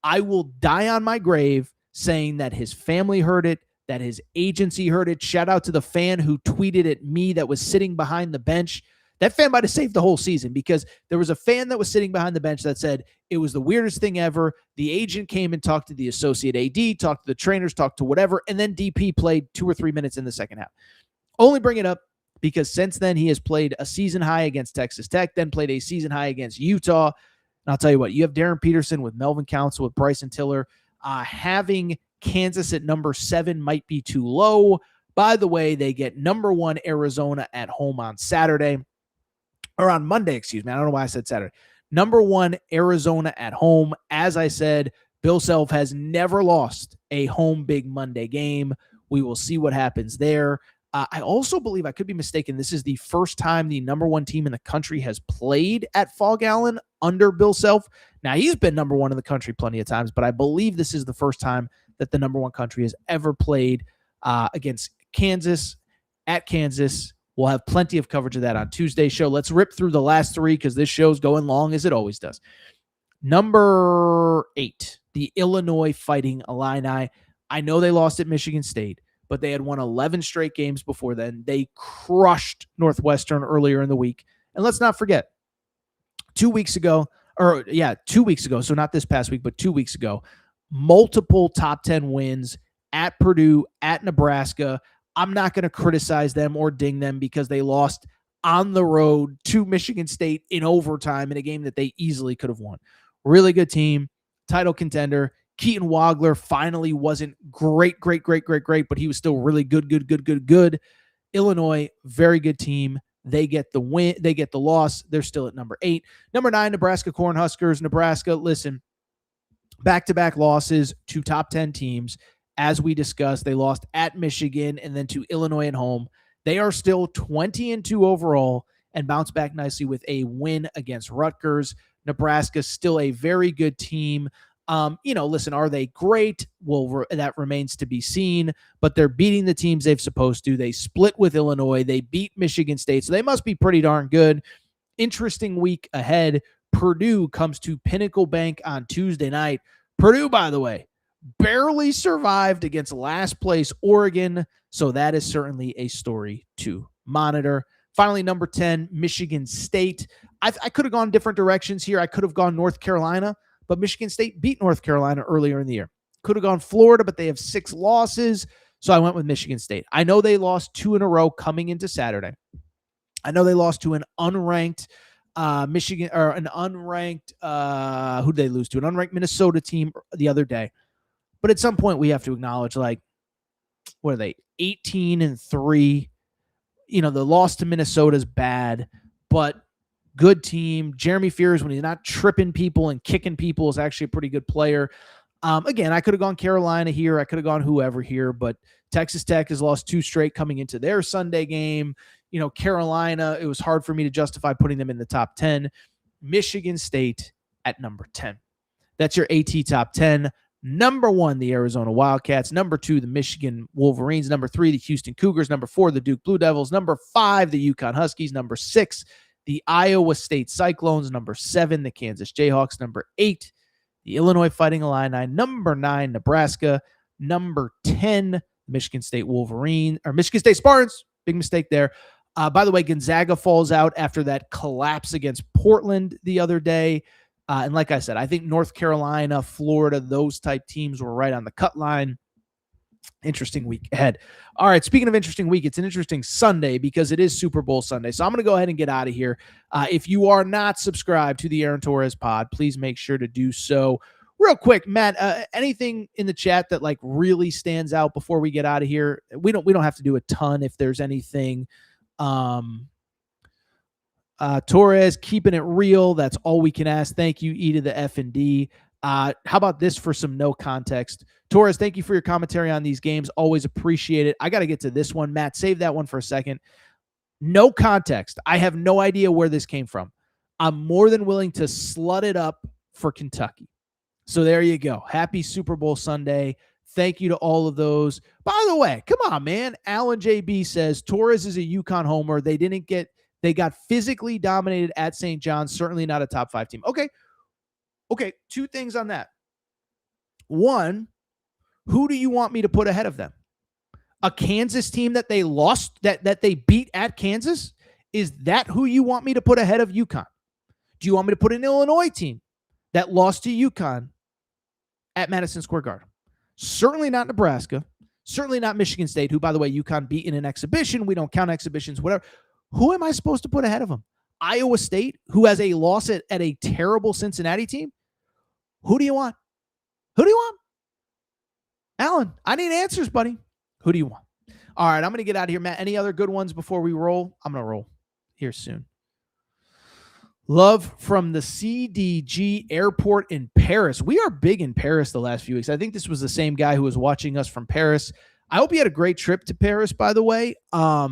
Speaker 1: I will die on my grave saying that his family heard it, that his agency heard it. Shout out to the fan who tweeted at me that was sitting behind the bench. That fan might have saved the whole season, because there was a fan that was sitting behind the bench that said it was the weirdest thing ever. The agent came and talked to the associate AD, talked to the trainers, talked to whatever, and then DP played 2 or 3 minutes in the second half. Only bring it up because since then he has played a season high against Texas Tech, then played a season high against Utah. And I'll tell you what, you have Darren Peterson with Melvin Council, with Bryson Tiller. Having Kansas at number 7 might be too low. By the way, they get number 1 Arizona at home on Saturday. Or on Monday, excuse me. I don't know why I said Saturday. Number 1 Arizona at home. As I said, Bill Self has never lost a home Big Monday game. We will see what happens there. I also believe, I could be mistaken, this is the first time the number 1 team in the country has played at Fall Allen under Bill Self. Now, he's been number 1 in the country plenty of times, but I believe this is the first time that the number 1 country has ever played against Kansas at Kansas. We'll have plenty of coverage of that on Tuesday's show. Let's rip through the last 3 because this show's going long as it always does. Number 8, the Illinois Fighting Illini. I know they lost at Michigan State, but they had won 11 straight games before then. They crushed Northwestern earlier in the week. And let's not forget, 2 weeks ago, so not this past week, but 2 weeks ago, multiple top 10 wins at Purdue, at Nebraska. I'm not going to criticize them or ding them because they lost on the road to Michigan State in overtime in a game that they easily could have won. Really good team, title contender. Keaton Wagler finally wasn't great, but he was still really good. Illinois, very good team. They get the win. They get the loss. They're still at number 8. Number 9, Nebraska Cornhuskers. Nebraska, listen, back-to-back losses to top 10 teams. As we discussed, they lost at Michigan and then to Illinois at home. They are still 20-2 overall and bounced back nicely with a win against Rutgers. Nebraska still a very good team. Listen, are they great? Well, that remains to be seen, but they're beating the teams they've supposed to. They split with Illinois. They beat Michigan State, so they must be pretty darn good. Interesting week ahead. Purdue comes to Pinnacle Bank on Tuesday night. Purdue, by the way, barely survived against last place Oregon, so that is certainly a story to monitor. Finally, number 10, Michigan State. I could have gone different directions here. I could have gone North Carolina, but Michigan State beat North Carolina earlier in the year. Could have gone Florida, but they have 6 losses, so I went with Michigan State. I know they lost 2 in a row coming into Saturday. I know they lost to an unranked Michigan, or an unranked, who did they lose to? An unranked Minnesota team the other day. But at some point, we have to acknowledge, what are they, 18-3? The loss to Minnesota is bad, but good team. Jeremy Fears, when he's not tripping people and kicking people, is actually a pretty good player. Again, I could have gone Carolina here. I could have gone whoever here, but Texas Tech has lost 2 straight coming into their Sunday game. Carolina, it was hard for me to justify putting them in the top 10. Michigan State at number 10. That's your AT top 10. Number 1, the Arizona Wildcats. Number 2, the Michigan Wolverines. Number 3, the Houston Cougars. Number 4, the Duke Blue Devils. Number 5, the UConn Huskies. Number 6, the Iowa State Cyclones. Number 7, the Kansas Jayhawks. Number 8, the Illinois Fighting Illini. Number 9, Nebraska. Number 10, Michigan State Michigan State Spartans. Big mistake there. By the way, Gonzaga falls out after that collapse against Portland the other day. And like I said, I think North Carolina, Florida, those type teams were right on the cut line. Interesting week ahead. All right, speaking of interesting week, it's an interesting Sunday because it is Super Bowl Sunday. So I'm going to go ahead and get out of here. If you are not subscribed to the Aaron Torres pod, please make sure to do so. Real quick, Matt, anything in the chat that really stands out before we get out of here? We don't have to do a ton if there's anything. Torres, keeping it real. That's all we can ask. Thank you, E to the F and D. How about this for some no context? Torres, thank you for your commentary on these games. Always appreciate it. I got to get to this one. Matt, save that one for a second. No context. I have no idea where this came from. I'm more than willing to slut it up for Kentucky. So there you go. Happy Super Bowl Sunday. Thank you to all of those. By the way, come on, man. Alan JB says Torres is a UConn homer. They got physically dominated at St. John's. Certainly not a top 5 team. Okay. 2 things on that. One, who do you want me to put ahead of them? A Kansas team that they lost, that they beat at Kansas? Is that who you want me to put ahead of UConn? Do you want me to put an Illinois team that lost to UConn at Madison Square Garden? Certainly not Nebraska. Certainly not Michigan State, who, by the way, UConn beat in an exhibition. We don't count exhibitions, whatever. Who am I supposed to put ahead of them? Iowa State, who has a loss at a terrible Cincinnati team? Who do you want? Who do you want? Alan, I need answers, buddy. Who do you want? All right, I'm going to get out of here, Matt. Any other good ones before we roll? I'm going to roll here soon. Love from the CDG airport in Paris. We are big in Paris the last few weeks. I think this was the same guy who was watching us from Paris. I hope you had a great trip to Paris, by the way. Yeah,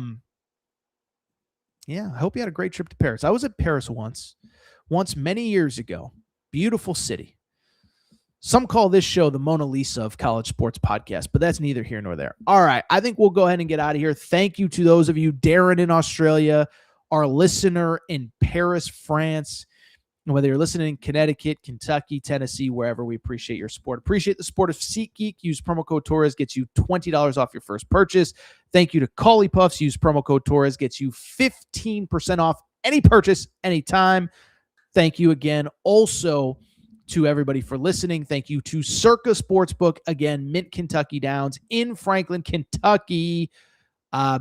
Speaker 1: I hope you had a great trip to Paris. I was at Paris once many years ago. Beautiful city. Some call this show the Mona Lisa of college sports podcast, but that's neither here nor there. All right, I think we'll go ahead and get out of here. Thank you to those of you, Darren in Australia, our listener in Paris, France, and whether you're listening in Connecticut, Kentucky, Tennessee, wherever, we appreciate your support. Appreciate the support of SeatGeek. Use promo code Torres, gets you $20 off your first purchase. Thank you to Collie Puffs. Use promo code Torres, gets you 15% off any purchase, anytime. Thank you again. Also, to everybody for listening. Thank you to Circa Sportsbook. Again, Mint Kentucky Downs in Franklin, Kentucky,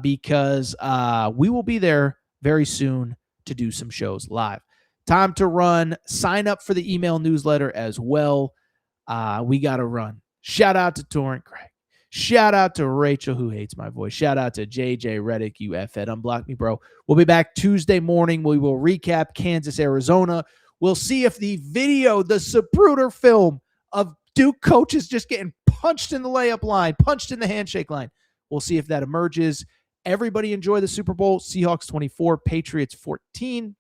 Speaker 1: because we will be there very soon to do some shows live. Time to run. Sign up for the email newsletter as well. We got to run. Shout out to Torrent Craig. Shout out to Rachel, who hates my voice. Shout out to JJ Reddick, you F-head. Unblock me, bro. We'll be back Tuesday morning. We will recap Kansas, Arizona. We'll see if the video, the Zapruder film of Duke coaches just getting punched in the layup line, punched in the handshake line. We'll see if that emerges. Everybody enjoy the Super Bowl. Seahawks 24, Patriots 14.